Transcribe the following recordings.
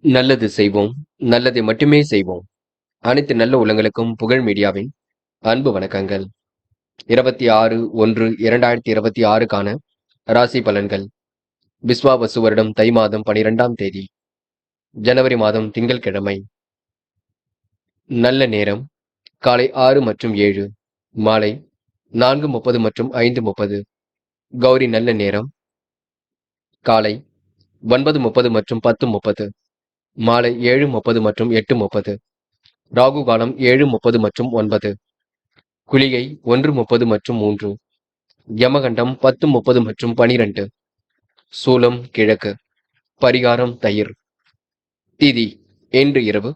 நல்லது செய்வோம், நல்லதை மட்டுமே செய்வோம். அனைத்து நல்ல உள்ளங்களுக்கும் புகழ் மீடியாவின் அன்பு வணக்கங்கள். 26/1/2026க்கான ராசி பலன்கள். விஸ்வாவசு வருடம் தை மாதம் 12ஆம் தேதி, ஜனவரி மாதம் திங்கட்கிழமை. நல்ல நேரம் காலை 6 மற்றும் 7, மாலை 4:30 மற்றும் 5:30. கௌரி நல்ல நேரம் காலை 9:30 மற்றும் 10:30, மாலை 7:30 மற்றும் 8:30. ராகு காலம் 7:30 மற்றும் 9. குளிகை 1:30 மற்றும் 3. யமகண்டம் 10:30 மற்றும் 12. சூலம் கிழக்கு. பரிகாரம் தயிர். திதி இன்று இரவு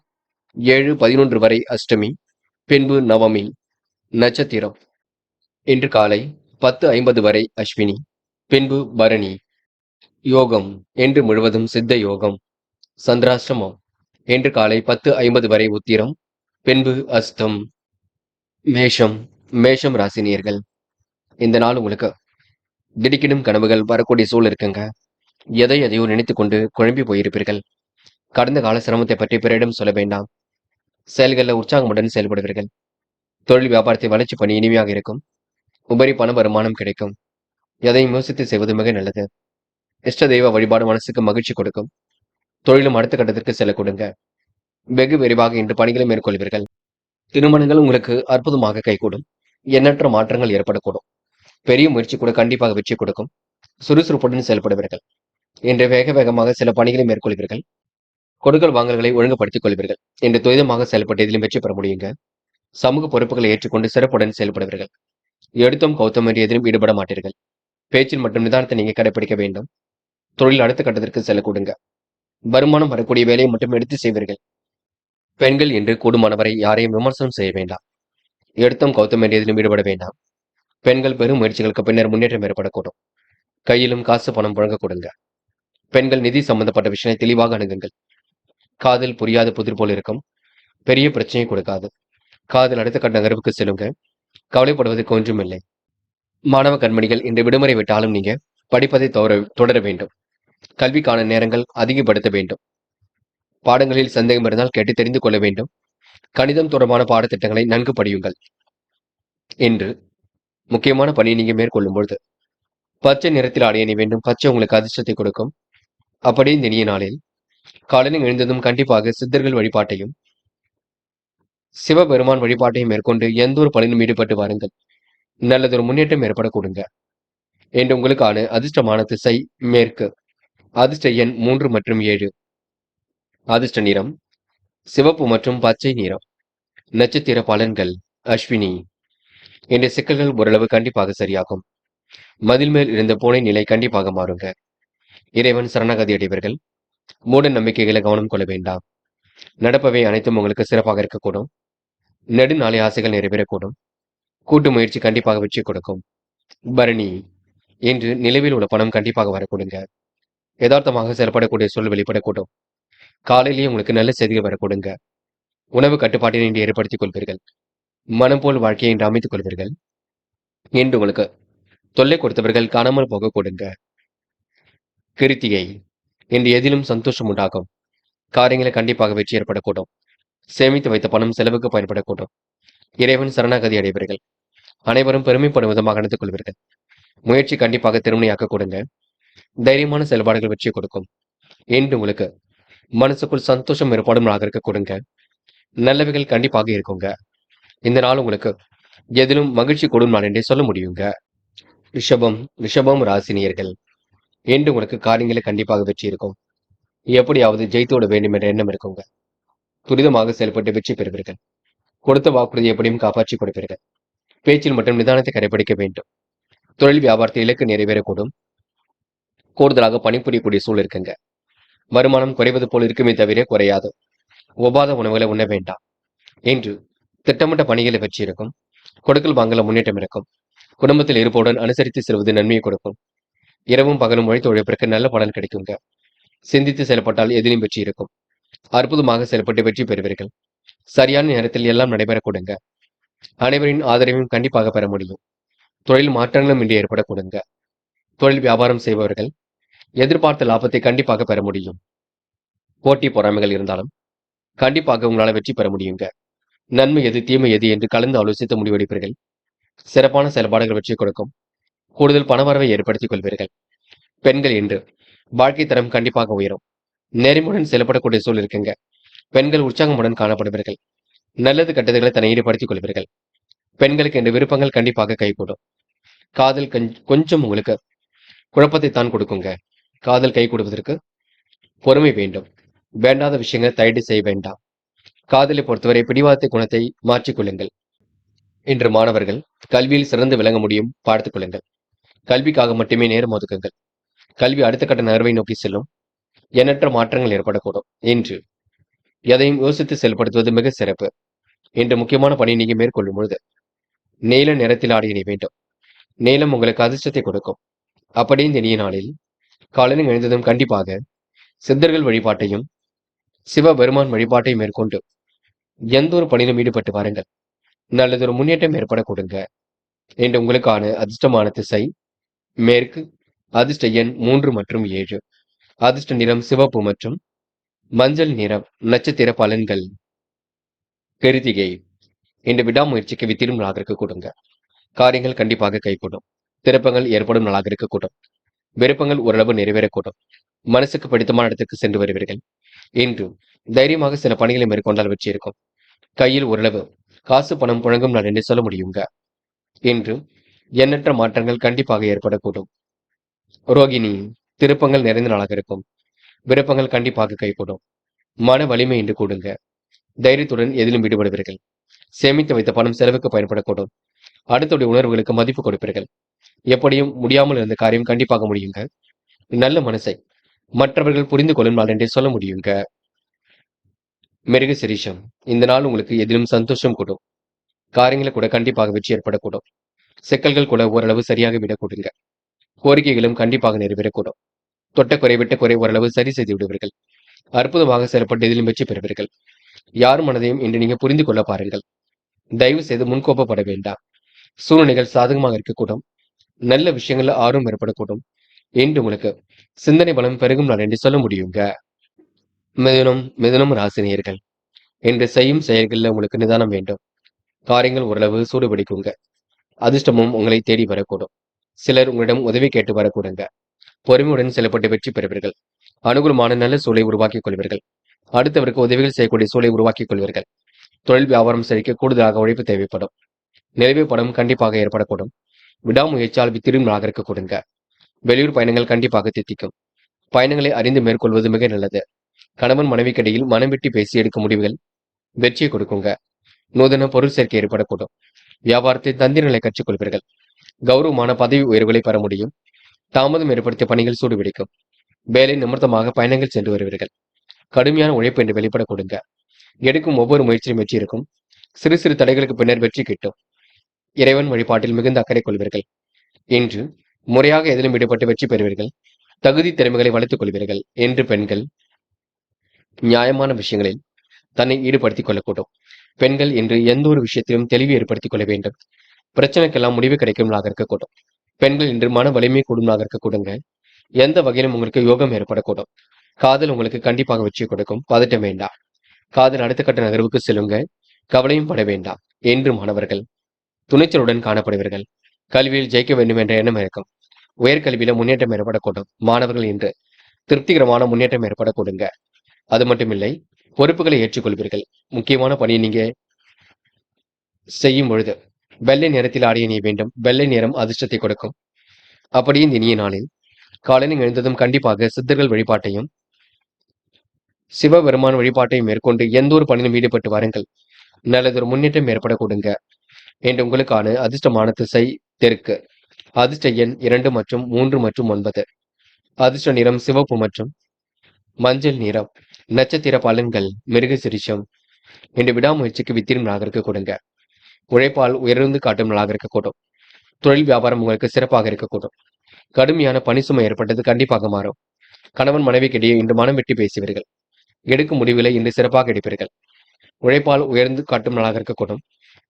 7:11 வரை அஷ்டமி, பின்பு நவமி. நட்சத்திரம் இன்று காலை 10:50 வரை அஸ்வினி, பின்பு பரணி. யோகம் இன்று முழுவதும் சித்த யோகம். சந்திராஷ்டமம் இன்று காலை 10:50 வரை உத்திரம், பின்பு அஸ்தம். மேஷம் ராசினியர்கள். இந்த நாள் உங்களுக்கு திடுக்கிடும் கனவுகள் வரக்கூடிய சூழல் இருக்குங்க. எதையோ நினைத்து கொண்டு குழம்பி போயிருப்பீர்கள். கடந்த கால சிரமத்தை பற்றி பிறரிடம் சொல்ல வேண்டாம். செயல்களில் உற்சாகமுடன் செயல்படுவீர்கள். தொழில் வியாபாரத்தை வளர்ச்சி பண்ணி இனிமையாக இருக்கும். உபரி பண வருமானம் கிடைக்கும். எதையும் யோசித்து செய்வது மிக நல்லது. இஷ்ட தெய்வ வழிபாடு மனசுக்கு மகிழ்ச்சி கொடுக்கும். தொழிலும் அடுத்த கட்டத்திற்கு செல்ல கொடுங்க. வெகு விரைவாக இன்று பணிகளை மேற்கொள்வீர்கள். திருமணங்கள் உங்களுக்கு அற்புதமாக கைகூடும். எண்ணற்ற மாற்றங்கள் ஏற்படக்கூடும். பெரிய முயற்சி கூட கண்டிப்பாக வெற்றி கொடுக்கும். சுறுசுறுப்புடன் செயல்படுவீர்கள். இன்று வேகமாக சில பணிகளை மேற்கொள்வீர்கள். கொடுக்கல் வாங்கல்களை ஒழுங்குபடுத்திக் கொள்வீர்கள். இன்று துரிதமாக செயல்பட்டு இதிலும் வெற்றி பெற முடியுங்க. சமூக பொறுப்புகளை ஏற்றுக்கொண்டு சிறப்புடன் செயல்படுவீர்கள். எடுத்தும் கௌத்தம் என்று எதிலும் ஈடுபட மாட்டீர்கள். பேச்சில் மற்றும் நிதானத்தை நீங்க கடைபிடிக்க வேண்டும். தொழில் அடுத்த கட்டத்திற்கு செல்ல கொடுங்க. வருமானம் வரக்கூடிய வேலையை மட்டும் எடுத்து செய்வீர்கள். பெண்கள் என்று கூடுமானவரை யாரையும் விமர்சனம் செய்ய வேண்டாம். எடுத்தும் கௌத்தம் என்று எதிலும் ஈடுபட வேண்டாம். பெண்கள் பெரும் முயற்சிகளுக்கு பின்னர் முன்னேற்றம் ஏற்படக்கூடும். கையிலும் காசு பணம் புழங்க கொடுங்க. பெண்கள் நிதி சம்பந்தப்பட்ட விஷயங்களை தெளிவாக அணுகுங்கள். காதல் புரியாத புதிர் போல் இருக்கும். பெரிய பிரச்சனையை கொடுக்காது. காதல் அடுத்த கட்ட நகர்வுக்கு செல்லுங்க. கவலைப்படுவதற்கு ஒன்றும் இல்லை. மாணவ கண்மணிகள் இன்று விடுமுறை விட்டாலும் நீங்க படிப்பதை தொடர வேண்டும். கல்விக்கான நேரங்கள் அதிகப்படுத்த வேண்டும். பாடங்களில் சந்தேகம் இருந்தால் கேட்டு தெரிந்து கொள்ள வேண்டும். கணிதம் தொடர்பான பாடத்திட்டங்களை நன்கு படியுங்கள். இன்று முக்கியமான பணியை நீங்க மேற்கொள்ளும் பொழுது பச்சை நிறத்தில் ஆடை அணி வேண்டும். பச்சை உங்களுக்கு அதிர்ஷ்டத்தை கொடுக்கும். அப்படி இந்த இனிய நாளில் காலையில் எழுந்ததும் கண்டிப்பாக சித்தர்கள் வழிபாட்டையும் சிவபெருமான் வழிபாட்டையும் மேற்கொண்டு எந்த ஒரு பணியிலும் ஈடுபட்டு வாருங்கள். நல்லதொரு முன்னேற்றம் ஏற்பட கொடுங்க. என்று உங்களுக்கான அதிர்ஷ்டமான திசை மேற்கு. அதிர்ஷ்ட எண் 3 மற்றும் 7. அதிர்ஷ்ட நிறம் சிவப்பு மற்றும் பச்சை நிறம். நட்சத்திர பலன்கள் அஸ்வினி. என்ற சிக்கல்கள் ஓரளவு கண்டிப்பாக சரியாகும். மதில் மேல் இருந்த பூனை நிலை கண்டிப்பாக மாறுங்க. இறைவன் சரணாகதி அடைவர்கள். மூட நம்பிக்கைகளை கவனம் கொள்ள வேண்டாம். நடப்பவை அனைத்தும் உங்களுக்கு சிறப்பாக இருக்கக்கூடும். நெடுநாளை ஆசைகள் நிறைவேறக்கூடும். கூட்டு முயற்சி கண்டிப்பாக வெற்றி கொடுக்கும். பரணி. இன்று நிலவில் உள்ள பணம் கண்டிப்பாக வரக்கூடுங்க. யதார்த்தமாக செயல்படக்கூடிய சூழல் வெளிப்படக்கூடும். காலையிலேயே உங்களுக்கு நல்ல செய்திகள் வரக்கூடுங்க. உணவு கட்டுப்பாட்டினை இன்று ஏற்படுத்திக் கொள்வீர்கள். மனம் போல் வாழ்க்கையை இன்று அமைத்துக் கொள்வீர்கள். இன்று உங்களுக்கு தொல்லை கொடுத்தவர்கள் காணாமல் போக கொடுங்க. கிருத்திகை. இன்று எதிலும் சந்தோஷம் உண்டாகும். காரியங்களை கண்டிப்பாக வெற்றி ஏற்படக்கூடும். சேமித்து வைத்த பணம் செலவுக்கு பயன்படக்கூடும். இறைவன் சரணாகதி அடைவீர்கள். அனைவரும் பெருமைப்படும் விதமாக நடந்து கொள்வீர்கள். முயற்சி கண்டிப்பாக திறமையாக்க கொடுங்க. தைரியமான செயல்பாடுகள் வெற்றி கொடுக்கும். இன்று உங்களுக்கு மனசுக்குள் சந்தோஷம் ஏற்படும் நாளாக இருக்க கொடுங்க. நல்லவைகள் கண்டிப்பாக இருக்குங்க. இந்த நாள் உங்களுக்கு எதிலும் மகிழ்ச்சி கொடும் நாள் என்றே சொல்ல முடியுங்க. ரிஷபம் ராசினியர்கள். இன்று உங்களுக்கு காரியங்களை கண்டிப்பாக வெற்றி இருக்கும். எப்படியாவது ஜெயித்து விட வேண்டும் என்ற எண்ணம் இருக்குங்க. துரிதமாக செயல்பட்டு வெற்றி பெறுவீர்கள். கொடுத்த வாக்குறுதி எப்படியும் காப்பாற்றி கொடுப்பீர்கள். பேச்சில் மற்றும் நிதானத்தை கடைபிடிக்க வேண்டும். தொழில் வியாபாரத்தில் இலக்கு நிறைவேறக்கூடும். கூடுதலாக பணிபுரியக்கூடிய சூழல் இருக்குங்க. வருமானம் குறைவது போல் இருக்குமே தவிர குறையாது. ஒவ்வாத உணவுகளை உண்ண வேண்டாம். இன்று திட்டமிட்ட பணிகளை வெற்றி இருக்கும். கொடுக்கல் வாங்கல முன்னேற்றம் இருக்கும். குடும்பத்தில் இருப்பவுடன் அனுசரித்து செல்வது நன்மையை கொடுக்கும். இரவும் பகலும் உழைத்து உழைப்பிற்கு நல்ல பலன் கிடைக்குங்க. சிந்தித்து செயல்பட்டால் எதிலும் வெற்றி இருக்கும். அற்புதமாக செயல்பட்டு வெற்றி பெறுவீர்கள். சரியான நேரத்தில் எல்லாம் நடைபெற கொடுங்க. அனைவரின் ஆதரவையும் கண்டிப்பாக பெற முடியும். தொழில் மாற்றங்களும் இன்று ஏற்பட கொடுங்க. தொழில் வியாபாரம் செய்பவர்கள் எதிர்பார்த்த லாபத்தை கண்டிப்பாக பெற முடியும். போட்டி பொறாமைகள் இருந்தாலும் கண்டிப்பாக உங்களால வெற்றி பெற முடியுங்க. நன்மை எது, தீமை எது என்று கலந்து ஆலோசித்து முடிவெடுப்பீர்கள். சிறப்பான செயல்பாடுகள் வெற்றி கொடுக்கும். கூடுதல் பணவரவை ஏற்படுத்திக் கொள்வீர்கள். பெண்கள் இன்று வாழ்க்கை தரம் கண்டிப்பாக உயரும். நேர்மையுடன் செயல்படக்கூடிய சூழல் இருக்குங்க. பெண்கள் உற்சாகமுடன் காணப்படுவீர்கள். நல்லது கெட்டதுகளை தன்னை ஈடுபடுத்திக் கொள்வீர்கள். பெண்களுக்கு இந்த விருப்பங்கள் கண்டிப்பாக கைகூடும். காதல் கொஞ்சம் உங்களுக்கு குழப்பத்தை தான் கொடுக்குங்க. காதல் கை கொடுப்பதற்கு பொறுமை வேண்டும். வேண்டாத விஷயங்களை தயடு செய்ய வேண்டாம். காதலை பொறுத்தவரை பிடிவாதத்தை குணத்தை மாற்றிக்கொள்ளுங்கள். இன்று மாணவர்கள் கல்வியில் சிறந்து விளங்க முடியும், பார்த்துக் கொள்ளுங்கள். கல்விக்காக மட்டுமே நேரம் ஒதுக்குங்கள். கல்வி அடுத்த கட்ட நகர்வை நோக்கி செல்லும். எண்ணற்ற மாற்றங்கள் ஏற்படக்கூடும். இன்று எதையும் யோசித்து செயல்படுத்துவது மிக சிறப்பு. இன்று முக்கியமான பணி நீங்க மேற்கொள்ளும் பொழுது நீல நிறத்தில் ஆடை அணிய வேண்டும். நீலம் உங்களுக்கு அதிர்ஷ்டத்தை கொடுக்கும். அப்படி இந்த இனிய நாளில் காலையில் எழுந்ததும் கண்டிப்பாக சித்தர்கள் வழிபாட்டையும் சிவபெருமான் வழிபாட்டையும் மேற்கொண்டு எந்த ஒரு பணியிலும் ஈடுபட்டு வாருங்கள். நல்லதொரு முன்னேற்றம் ஏற்பட கொடுங்க. இன்று உங்களுக்கான அதிர்ஷ்டமான திசை மேற்கு. அதிர்ஷ்ட எண் 3 மற்றும் 7. அதிர்ஷ்ட நிறம் சிவப்பு மற்றும் மஞ்சள் நிறம். நட்சத்திர பலன்கள். கிருத்திகை. இன்று விடாமுயற்சிக்கு வித்திடும் நாளாக இருக்கக்கூடுங்க. காரியங்கள் கண்டிப்பாக கைகூடும். திருப்பங்கள் ஏற்படும் நாளாக இருக்கக்கூடும். விருப்பங்கள் ஓரளவு நிறைவேறக்கூடும். மனசுக்கு பிடித்தமான இடத்துக்கு சென்று வருவீர்கள். இன்று தைரியமாக சில பணிகளை மேற்கொண்டால் வெற்றி இருக்கும். கையில் ஓரளவு காசு பணம் புழங்கும் நாள் என்று சொல்ல முடியுங்க. இன்று எண்ணற்ற மாற்றங்கள் கண்டிப்பாக ஏற்படக்கூடும். ரோகிணி. திருப்பங்கள் நிறைந்த நாளாக இருக்கும். விருப்பங்கள் கண்டிப்பாக கைகூடும். மன வலிமை இன்று கூடுங்க. தைரியத்துடன் எதிலும் ஈடுபடுவீர்கள். சேமித்து வைத்த பணம் செலவுக்கு பயன்படக்கூடும். அடுத்துடைய உணர்வுகளுக்கு மதிப்பு கொடுப்பீர்கள். எப்படியும் முடியாமல் இருந்த காரியம் கண்டிப்பாக முடியுங்க. நல்ல மனசை மற்றவர்கள் புரிந்து கொள்ளும் நாள் என்றே சொல்ல முடியுங்க. மிருக சிரீஷம். இந்த நாள் உங்களுக்கு எதிலும் சந்தோஷம் கூடும். காரியங்களை கூட கண்டிப்பாக வெற்றி ஏற்படக்கூடும். சிக்கல்கள் கூட ஓரளவு சரியாக விடக்கூடுங்க. கோரிக்கைகளும் கண்டிப்பாக நிறைவேறக்கூடும். தொட்ட குறை விட்ட குறை ஓரளவு சரி செய்து விடுவீர்கள். அற்புதமாக செயல்பட்டு எதிலும் வெற்றி பெறுவீர்கள். யார் மனதையும் இன்று நீங்க புரிந்து கொள்ள பாருங்கள். தயவு செய்து முன்கோப்பப்பட வேண்டாம். சூழ்நிலைகள் சாதகமாக இருக்கக்கூடும். நல்ல விஷயங்கள்ல ஆர்வம் ஏற்படக்கூடும். இன்று உங்களுக்கு சிந்தனை பலம் பெருகும் நாள் என்று சொல்ல முடியுங்க. மிதுனம் ராசினியர்கள். இன்று செய்யும் செயல்களில் உங்களுக்கு நிதானம் வேண்டும். காரியங்கள் ஓரளவு சூடு பிடிக்குங்க. அதிர்ஷ்டமும் உங்களை தேடி வரக்கூடும். சிலர் உங்களிடம் உதவி கேட்டு வரக்கூடுங்க. பொறுமையுடன் செயல்பட்டு வெற்றி பெறுவீர்கள். அனுகூலமான நல்ல சூழலை உருவாக்கிக் கொள்வீர்கள். அடுத்தவருக்கு உதவிகள் செய்யக்கூடிய சூழலை உருவாக்கிக் கொள்வீர்கள். தொழில் வியாபாரம் செழிக்க கூடுதலாக உழைப்பு தேவைப்படும். நிறைவு படம் கண்டிப்பாக ஏற்படக்கூடும். விடாமுயற்சியால் வித்திரும் நாளாக இருக்க கொடுங்க. வெளியூர் பயணங்கள் கண்டிப்பாக தித்திக்கும். பயணங்களை அறிந்து மேற்கொள்வது மிக நல்லது. கணவன் மனைவிக்கிடையில் மனம் விட்டு பேசி எடுக்கும் முடிவுகள் வெற்றியை கொடுக்குங்க. நூதன பொருள் சேர்க்கை ஏற்படக்கூடும். வியாபாரத்தை தந்திரங்களை கற்றுக்கொள்வீர்கள். கௌரவமான பதவி உயர்வுகளை பெற முடியும். தாமதம் ஏற்படுத்திய பணிகள் சூடுபிடிக்கும். வேலை நிமித்தமாக பயணங்கள் சென்று வருவீர்கள். கடுமையான உழைப்பு என்று வெளிப்பட கொடுங்க. எடுக்கும் ஒவ்வொரு முயற்சியும் வெற்றி இருக்கும். சிறு சிறு தடைகளுக்கு பின்னர் வெற்றி கிட்டும். இறைவன் வழிபாட்டில் மிகுந்த அக்கறை கொள்வீர்கள். இன்று முறையாக எதிலும் ஈடுபட்டு வெற்றி பெறுவீர்கள். தகுதி திறமைகளை வளர்த்துக் கொள்வீர்கள். என்று பெண்கள் நியாயமான விஷயங்களில் தன்னை ஈடுபடுத்திக் கொள்ளக்கூடும். பெண்கள் இன்று எந்த ஒரு விஷயத்திலும் தெளிவு ஏற்படுத்திக் கொள்ள வேண்டும். பிரச்சனைக்கெல்லாம் முடிவு கிடைக்கும் நாளாக இருக்கக்கூடும். பெண்கள் இன்று மன வலிமை கூடும் நாளாக இருக்கக்கூடுங்க. எந்த வகையிலும் உங்களுக்கு யோகம் ஏற்படக்கூடும். காதல் உங்களுக்கு கண்டிப்பாக வெற்றி கொடுக்கும். பதட்டம் வேண்டாம். காதல் அடுத்த கட்ட நகர்வுக்கு செல்லுங்க. கவலையும் பட வேண்டாம். என்று மாணவர்கள் துணிச்சலுடன் காணப்படுவீர்கள். கல்வியில் ஜெயிக்க வேண்டும் என்ற எண்ணம் இருக்கும். உயர்கல்வியில முன்னேற்றம் ஏற்படக்கூடும். மாணவர்கள் இன்று திருப்திகரமான முன்னேற்றம் ஏற்படக்கூடுங்க. அது மட்டுமில்லை, பொறுப்புகளை ஏற்றுக்கொள்வீர்கள். முக்கியமான பணியை நீங்க செய்யும் பொழுது வெள்ளை நிறத்தில் ஆடை அணிய வேண்டும். வெள்ளை நிறம் அதிர்ஷ்டத்தை கொடுக்கும். அப்படியே இந்த இனிய நாளில் காலையில் எழுந்ததும் கண்டிப்பாக சித்தர்கள் வழிபாட்டையும் சிவபெருமான் வழிபாட்டையும் மேற்கொண்டு எந்த ஒரு பணியிலும் ஈடுபட்டு வாருங்கள். நல்லதொரு முன்னேற்றம் ஏற்பட கொடுங்க. என்று உங்களுக்கான அதிர்ஷ்டமான திசை தெற்கு. அதிர்ஷ்ட எண் 2 மற்றும் 3 மற்றும் 9. அதிர்ஷ்ட நிறம் சிவப்பு மற்றும் மஞ்சள் நிறம். நட்சத்திர பலன்கள். மிருக சிரிஷம். என்று விடாமுயற்சிக்கு வித்திரும் நாளாக இருக்க கொடுங்க. உழைப்பால் உயர்ந்து காட்டும் நாளாக இருக்கக்கூடும். தொழில் வியாபாரம் உங்களுக்கு சிறப்பாக இருக்கக்கூடும். கடுமையான பணி சுமை ஏற்பட்டது கண்டிப்பாக மாறும். கணவன் மனைவிக்கிடையே இன்று மனம் விட்டு பேசுவீர்கள். எடுக்கும் முடிவுகளை இன்று சிறப்பாக எடுப்பீர்கள். உழைப்பால் உயர்ந்து காட்டும் நாளாக இருக்கக்கூடும்.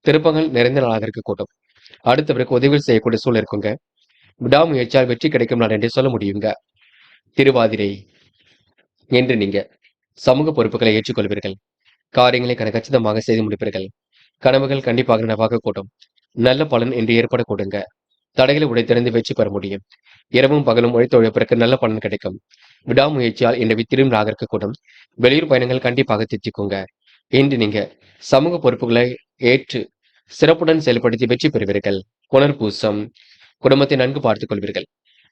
திருப்பங்கள் நிறைந்த நாளாக இருக்கக்கூடும். அடுத்தவருக்கு உதவிகள் செய்யக்கூடிய சூழல் இருக்குங்க. விடாமுயற்சியால் வெற்றி கிடைக்கும் நாள் என்றே சொல்ல முடியுங்க. திருவாதிரை. என்று நீங்க சமூக பொறுப்புகளை ஏற்றுக்கொள்வீர்கள். காரியங்களை கச்சிதமாக செய்து முடிப்பீர்கள். கனவுகள் கண்டிப்பாக நனவாக கூடும். நல்ல பலன் இன்று ஏற்பட கொடுங்க. தடைகளை உடைத்தெறிந்து வெற்றி பெற முடியும். இரவும் பகலும் உழைத்த உழைப்பிற்கு நல்ல பலன் கிடைக்கும். விடாமுயற்சியால் இன்று வித்திரும் ராகருக்கு கூடும். வெளியூர் பயணங்கள் கண்டிப்பாக திட்டிக்குங்க. இன்று நீங்க சமூக பொறுப்புகளை ஏற்று சிறப்புடன் செயல்படுத்தி வெற்றி பெறுவீர்கள். புனர்பூசம். குடும்பத்தை நன்கு பார்த்துக் கொள்வீர்கள்.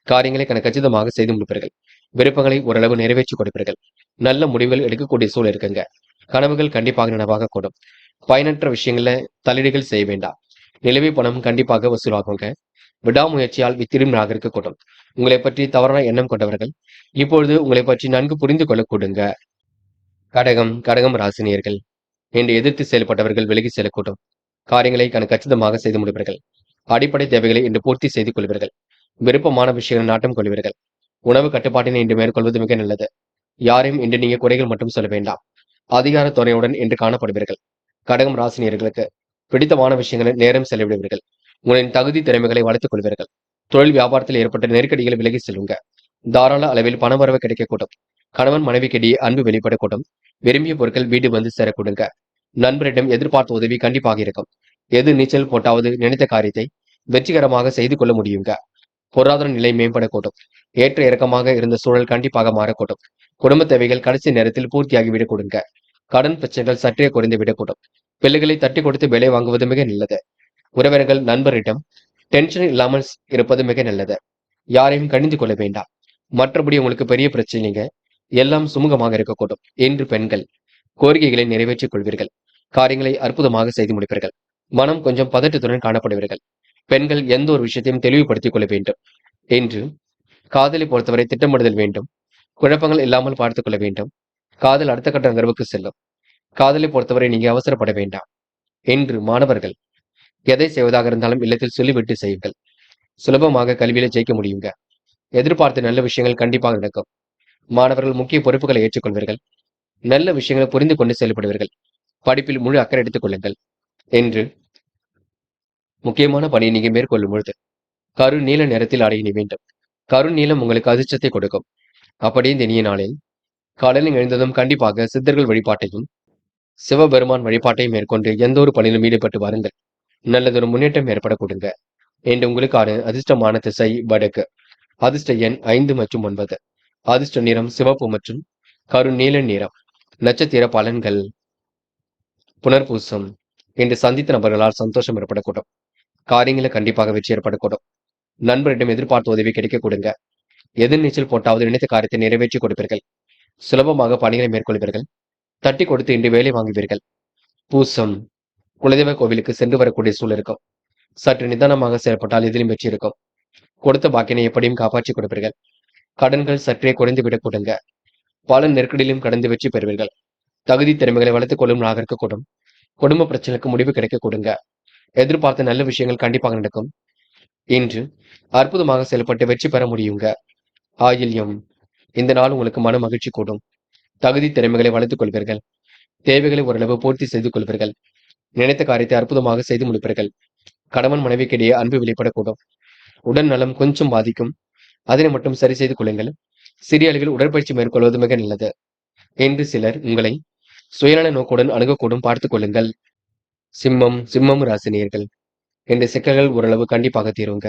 காரியங்களை கச்சிதமாக செய்து முடிப்பீர்கள். விருப்பங்களை ஓரளவு நிறைவேற்றி கொடுப்பீர்கள். நல்ல முடிவுகள் எடுக்கக்கூடிய சூழல் இருக்குங்க. கனவுகள் கண்டிப்பாக நனவாக கூடும். பயனற்ற விஷயங்கள்ல தலையீடுகள் செய்ய வேண்டாம். நிலவை பணம் கண்டிப்பாக வசூலாகுங்க. விடாமுயற்சியால் வித்திரும் ராகருக்கு கூடும். உங்களை பற்றி தவறான எண்ணம் கொண்டவர்கள் இப்பொழுது உங்களை பற்றி நன்கு புரிந்து கொள்ள கூடுங்க. கடகம் ராசினியர்கள். என்று எதிர்த்து செயல்பட்டவர்கள் விலகி செல்லக்கூடும். காரியங்களை கச்சிதமாக செய்து முடிப்பீர்கள். அடிப்படை தேவைகளை இன்று பூர்த்தி செய்து கொள்வீர்கள். விருப்பமான விஷயங்கள் நாட்டம் கொள்வீர்கள். உணவு கட்டுப்பாட்டினை இன்று மேற்கொள்வது மிக நல்லது. யாரையும் இன்று நீங்க குறைகள் மட்டும் சொல்ல வேண்டாம். அதிகார துறையுடன் இன்று காணப்படுவீர்கள். கடகம் ராசினியர்களுக்கு பிடித்தமான விஷயங்களை நேரம் செலவிடுவீர்கள். உங்களின் தகுதி திறமைகளை வளர்த்துக் கொள்வீர்கள். தொழில் வியாபாரத்தில் ஏற்பட்ட நெருக்கடிகளை விலகி செல்லுங்க. தாராள அளவில் பணவரவு கிடைக்கக்கூடும். கணவன் மனைவிக்கிடையே அன்பு வெளிப்படக்கூடும். விரும்பிய பொருட்கள் வீடு வந்து சேரக்கூடுங்க. நண்பரிடம் எதிர்பார்த்த உதவி கண்டிப்பாக இருக்கும். எது நீச்சல் போட்டாவது நினைத்த காரியத்தை வெற்றிகரமாக செய்து கொள்ள முடியுங்க. பொருளாதார நிலை மேம்படக்கூடும். ஏற்ற இறக்கமாக இருந்த சூழல் கண்டிப்பாக மாறக்கூடும். குடும்ப தேவைகள் கடைசி நேரத்தில் பூர்த்தியாகிவிடக் கொடுங்க. கடன் பிரச்சனைகள் சற்றே குறைந்து விடக்கூடும். பிள்ளைகளை தட்டி கொடுத்து வேலை வாங்குவது மிக நல்லது. உறவினர்கள் நண்பரிடம் டென்ஷன் இல்லாமல் இருப்பது மிக நல்லது. யாரையும் கணிந்து கொள்ள வேண்டாம். மற்றபடி உங்களுக்கு பெரிய பிரச்சனைங்க. எல்லாம் சுமூகமாக இருக்கக்கூடும். என்று பெண்கள் கோரிக்கைகளை நிறைவேற்றிக் கொள்வீர்கள். காரியங்களை அற்புதமாக செய்து முடிப்பீர்கள். மனம் கொஞ்சம் பதட்டத்துடன் காணப்படுவீர்கள். பெண்கள் எந்த ஒரு விஷயத்தையும் தெளிவுபடுத்திக் கொள்ள வேண்டும். என்று காதலை பொறுத்தவரை திட்டமிடுதல் வேண்டும். குழப்பங்கள் இல்லாமல் பார்த்துக் கொள்ள வேண்டும். காதல் அடுத்த கட்ட நகர்வுக்கு செல்லும். காதலை பொறுத்தவரை நீங்க அவசரப்பட வேண்டாம். என்று மாணவர்கள் எதை செய்வதாக இருந்தாலும் இல்லத்தில் சொல்லிவிட்டு செய்யுங்கள். சுலபமாக கல்வியில ஜெயிக்க முடியுங்க. எதிர்பார்த்த நல்ல விஷயங்கள் கண்டிப்பாக நடக்கும். மாணவர்கள் முக்கிய பொறுப்புகளை ஏற்றுக்கொள்வீர்கள். நல்ல விஷயங்களை புரிந்து கொண்டு செயல்படுவீர்கள். படிப்பில் முழு அக்கறை எடுத்துக் கொள்ளுங்கள். என்று முக்கியமான பணியை நீங்க மேற்கொள்ளும் பொழுது கரு நீல நிறத்தில் அடைய வேண்டும். கரு நீளம் உங்களுக்கு அதிர்ஷ்டத்தை கொடுக்கும். அப்படியே இந்த இனிய நாளில் காலையில் எழுந்ததும் கண்டிப்பாக சித்தர்கள் வழிபாட்டையும் சிவபெருமான் வழிபாட்டையும் மேற்கொண்டு எந்த ஒரு பணியிலும் ஈடுபட்டு வாருங்கள். நல்லதொரு முன்னேற்றம் ஏற்பட கொடுங்க. என்று உங்களுக்கான அதிர்ஷ்டமான திசை வடக்கு. அதிர்ஷ்ட எண் 5 மற்றும் 9. அதிர்ஷ்ட நிறம் சிவப்பு மற்றும் கரு நீல நிறம். நட்சத்திர பலன்கள். புனர்பூசம். இன்று சந்தித்த நபர்களால் சந்தோஷம் ஏற்படக்கூடும். காரியங்களை கண்டிப்பாக வெற்றி ஏற்படக்கூடும். நண்பரிடம் எதிர்பார்த்த உதவி கிடைக்க கொடுங்க. எதிர்நீச்சல் போட்டாவது நினைத்த காரியத்தை நிறைவேற்றி கொடுப்பீர்கள். சுலபமாக பணிகளை மேற்கொள்வீர்கள். தட்டி கொடுத்து இன்று வேலை வாங்குவீர்கள். பூசம். குலதெய்வ கோவிலுக்கு சென்று வரக்கூடிய சூழல் இருக்கும். சற்று நிதானமாக செயல்பட்டால் எதிலும் வெற்றி இருக்கும். கொடுத்த பாக்கினை எப்படியும் காப்பாற்றி கொடுப்பீர்கள். கடன்கள் சற்றே குறைந்து விடக் கொடுங்க. பல நெருக்கடியிலும் கடந்து வெற்றி பெறுவீர்கள். தகுதி திறமைகளை வளர்த்துக் கொள்ளும் நாகருக்கு கூடும். குடும்ப பிரச்சனைக்கு முடிவு கிடைக்க கொடுங்க. எதிர்பார்த்த நல்ல விஷயங்கள் கண்டிப்பாக நடக்கும். இன்று அற்புதமாக செயல்பட்டு வெற்றி பெற முடியுங்க. ஆயில்யம். இந்த நாள் உங்களுக்கு மன மகிழ்ச்சி கூடும். தகுதி திறமைகளை வளர்த்துக் கொள்வீர்கள். தேவைகளை ஓரளவு பூர்த்தி செய்து கொள்வீர்கள். நினைத்த காரியத்தை அற்புதமாக செய்து முடிப்பீர்கள். கணவன் மனைவிக்கிடையே அன்பு வெளிப்படக்கூடும். உடல் நலம் கொஞ்சம் பாதிக்கும். அதனை மட்டும் சரி செய்து கொள்ளுங்கள். சிறிய அளவில் உடற்பயிற்சி மேற்கொள்வது மிக நல்லது. என்று சிலர் உங்களை சுயநல நோக்குடன் அணுகக்கூடும். பார்த்துக் கொள்ளுங்கள். சிம்மம் ராசினியர்கள். இந்த சிக்கல்கள் ஓரளவு கண்டிப்பாக தீருங்க.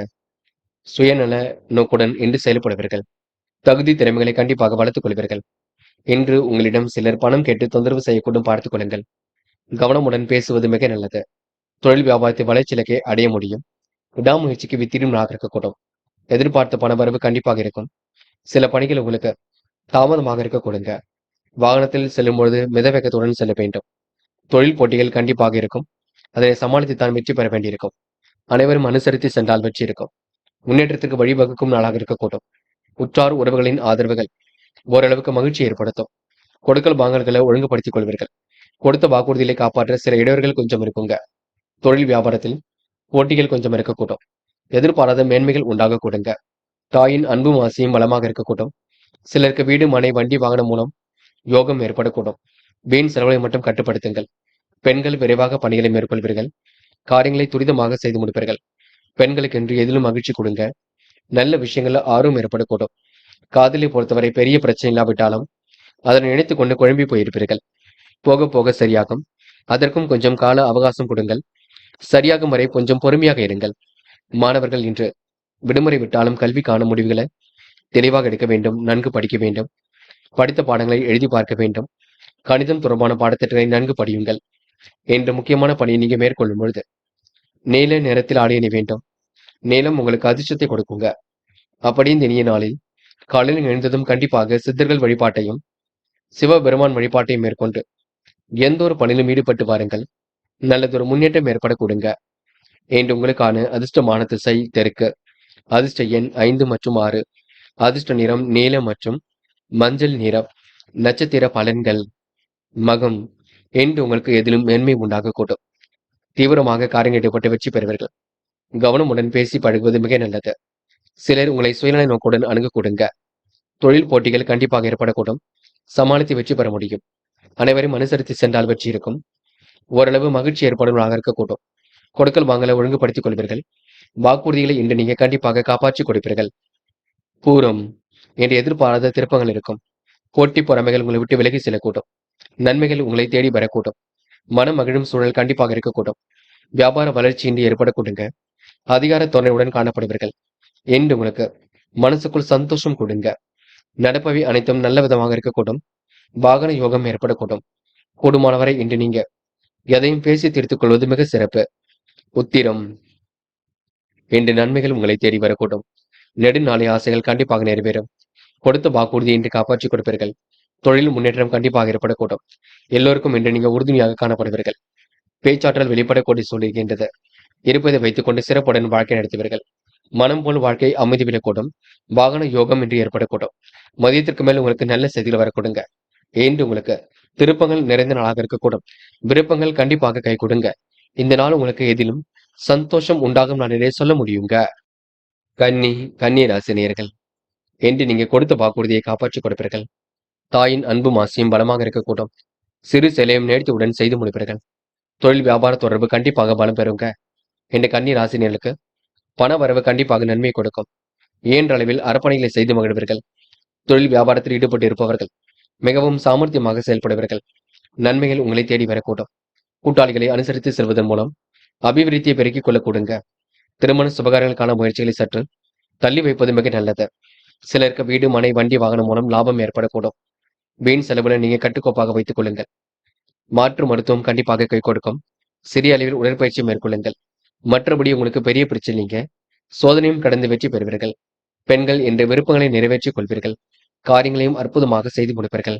சுயநல நோக்குடன் இன்று செயல்படுவீர்கள். தகுதி திறமைகளை கண்டிப்பாக வளர்த்துக் கொள்வீர்கள். இன்று உங்களிடம் சிலர் பணம் கேட்டு தொந்தரவு செய்யக்கூடும். பார்த்துக் கொள்ளுங்கள். கவனமுடன் பேசுவது மிக நல்லது. தொழில் வியாபாரத்தை வளர்ச்சியிலக்கே அடைய முடியும். விடாமுயற்சிக்கு வித்திடும் இருக்கக்கூடும். எதிர்பார்த்த பணவரவு கண்டிப்பாக இருக்கும். சில பணிகள் உங்களுக்கு தாமதமாக இருக்க கொடுங்க. வாகனத்தில் செல்லும் பொழுது மிதவேகத்துடன் செல்ல வேண்டும். தொழில் போட்டிகள் கண்டிப்பாக இருக்கும். அதனை சமாளித்து தான் வெற்றி பெற வேண்டியிருக்கும். அனைவரும் அனுசரித்து சென்றால் வெற்றி இருக்கும். முன்னேற்றத்துக்கு வழிவகுக்கும் நாளாக இருக்கக்கூடும். உற்றார் உறவுகளின் ஆதரவுகள் ஓரளவுக்கு மகிழ்ச்சி ஏற்படுத்தும். கொடுக்கல் வாங்கல்களை ஒழுங்குபடுத்திக் கொள்வீர்கள். கொடுத்த வாக்குறுதிகளை காப்பாற்ற சில இடையூறுகள் கொஞ்சம் இருக்குங்க. தொழில் வியாபாரத்தில் போட்டிகள் கொஞ்சம் இருக்கக்கூடும். எதிர்பாராத மேன்மைகள் உண்டாக கொடுங்க. தாயின் அன்பும் ஆசையும் பலமாக இருக்கக்கூடும். சிலருக்கு வீடு மனை வண்டி வாகனம் மூலம் யோகம் ஏற்படக்கூடும். வீண் செலவுகளை மட்டும் கட்டுப்படுத்துங்கள். பெண்கள் விரைவாக பணிகளை மேற்கொள்வீர்கள். காரியங்களை துரிதமாக செய்து முடிப்பீர்கள். பெண்களுக்கு என்று எதிலும் மகிழ்ச்சி கொடுங்க. நல்ல விஷயங்கள்ல ஆர்வம் ஏற்படக்கூடும். காதலை பொறுத்தவரை பெரிய பிரச்சனை இல்லாவிட்டாலும் அதனை நினைத்துக் கொண்டு குழம்பி போயிருப்பீர்கள். போக போக சரியாகும். அதற்கும் கொஞ்சம் கால அவகாசம் கொடுங்கள். சரியாகும் வரை கொஞ்சம் பொறுமையாக இருங்கள். மாணவர்கள் இன்று விடுமுறை விட்டாலும் கல்விக்கான முடிவுகளை தெளிவாக எடுக்க வேண்டும். நன்கு படிக்க வேண்டும். படித்த பாடங்களை எழுதி பார்க்க வேண்டும். கணிதம் தொடர்பான பாடத்திட்டங்களை நன்கு படியுங்கள். என்ற முக்கியமான பணியை நீங்க மேற்கொள்ளும் பொழுது நீல நிறத்தில் ஆடை அணி வேண்டும். நீலம் உங்களுக்கு அதிர்ஷ்டத்தை கொடுக்குங்க. அப்படியே இந்த இனிய நாளில் காலையில் எழுந்ததும் கண்டிப்பாக சித்தர்கள் வழிபாட்டையும் சிவபெருமான் வழிபாட்டையும் மேற்கொண்டு எந்த ஒரு பணியிலும் ஈடுபட்டு வாருங்கள். நல்லதொரு முன்னேற்றம் ஏற்பட கொடுங்க. என்று உங்களுக்கான அதிர்ஷ்டமான திசை தெற்கு. அதிர்ஷ்ட எண் 5 மற்றும் 6. அதிர்ஷ்ட நிறம் நீலம் மற்றும் மஞ்சள் நிறம். நட்சத்திர பலன்கள். மகம். என்று உங்களுக்கு எதிலும் மேன்மை உண்டாக கூடும். தீவிரமாக காரியங்கள் ஈடுபட்டு வெற்றி பெறுவீர்கள். கவனமுடன் பேசி பழகுவது மிக நல்லது. சிலர் உங்களை சுயநல நோக்குடன் அணுக கொடுங்க. தொழில் போட்டிகள் கண்டிப்பாக ஏற்படக்கூடும். சமாளித்து வெற்றி பெற முடியும். அனைவரும் அனுசரித்து சென்றால் வெற்றி இருக்கும். ஓரளவு மகிழ்ச்சி ஏற்படுவதாக இருக்கக்கூடும். கொடுக்கல் வாங்கலை ஒழுங்குபடுத்திக் கொள்வீர்கள். வாக்குறுதிகளை இன்று நீங்க கண்டிப்பாக காப்பாற்றி கொடுப்பீர்கள். பூரம். என்று எதிர்பாராத திருப்பங்கள் இருக்கும். போட்டி பொறாமைகள் உங்களை விட்டு விலகி செல்லக்கூடும். நன்மைகள் உங்களை தேடி வரக்கூடும். மனம் மகிழும் சூழல் கண்டிப்பாக இருக்கக்கூடும். வியாபார வளர்ச்சியின்றி ஏற்படக்கூடுங்க. அதிகார தோரணையுடன் காணப்படுவீர்கள். என்று உங்களுக்கு மனசுக்குள் சந்தோஷம் கொடுங்க. நடப்பவை அனைத்தும் நல்ல விதமாக இருக்கக்கூடும். வாகன யோகம் ஏற்படக்கூடும். கூடுமானவரை இன்று நீங்க எதையும் பேசி தீர்த்துக் கொள்வது மிக சிறப்பு. உத்திரம். இன்று நன்மைகள் உங்களை தேடி வரக்கூடும். நெடுநாளை ஆசைகள் கண்டிப்பாக நிறைவேறும். கொடுத்த வாக்குறுதியை இன்று காப்பாற்றிக் கொடுப்பீர்கள். தொழில் முன்னேற்றம் கண்டிப்பாக ஏற்படக்கூடும். எல்லோருக்கும் இன்று நீங்க உறுதுணையாக காணப்படுவீர்கள். பேச்சாற்றல் வெளிப்படக்கூடிய சொல்லுகின்றது. இருப்பதை வைத்துக் கொண்டு சிறப்புடன் வாழ்க்கை நடத்துவீர்கள். மனம் போல் வாழ்க்கை அமைதி விடக்கூடும். வாகன யோகம் என்று ஏற்படக்கூடும். மதியத்திற்கு மேல் உங்களுக்கு நல்ல செய்திகள் வரக்கூடுங்க. என்று உங்களுக்கு திருப்பங்கள் நிறைந்த நாளாக இருக்கக்கூடும். விருப்பங்கள் கண்டிப்பாக கை கொடுங்க. இந்த நாள் உங்களுக்கு எதிலும் சந்தோஷம் உண்டாகும் நாளிலே சொல்ல முடியுங்க. கன்னி ராசினியர்கள். என்று நீங்க கொடுத்த வாக்குறுதியை காப்பாற்றிக் கொடுப்பீர்கள். தாயின் அன்பும் ஆசையும் பலமாக இருக்கக்கூடும். சிறு செயலையும் நேர்த்தியுடன் செய்து முடிப்பீர்கள். தொழில் வியாபார தொடர்பு கண்டிப்பாக பலம் பெறுங்க. என்ற கன்னி ராசினியர்களுக்கு பண வரவு கண்டிப்பாக நன்மை கொடுக்கும். இயன்ற அளவில் அர்ப்பணிகளை செய்து மகிழ்வீர்கள். தொழில் வியாபாரத்தில் ஈடுபட்டு இருப்பவர்கள் மிகவும் சாமர்த்தியமாக செயல்படுவீர்கள். நன்மைகள் உங்களை தேடி வரக்கூடும். கூட்டாளிகளை அனுசரித்து செல்வதன் மூலம் அபிவிருத்தியை பெருக்கிக் கொள்ள கொடுங்க. திருமண சுபகாரங்களுக்கான முயற்சிகளை சற்று தள்ளி வைப்பது மிக நல்லது. சிலருக்கு வீடு, மனை, வண்டி, வாகனம் மூலம் லாபம் ஏற்படக்கூடும். வீண் செலவுகளை நீங்க கட்டுக்கோப்பாக வைத்துக் கொள்ளுங்கள். மாற்று மருத்துவம் கண்டிப்பாக கை கொடுக்கும். சிறிய அளவில் உடற்பயிற்சி மேற்கொள்ளுங்கள். மற்றபடி உங்களுக்கு பெரிய பிரச்சனை நீங்க சோதனையும் கடந்து வெற்றி பெறுவீர்கள். பெண்கள் என்ற விருப்பங்களை நிறைவேற்றிக் கொள்வீர்கள். காரியங்களையும் அற்புதமாக செய்து முடிப்பீர்கள்.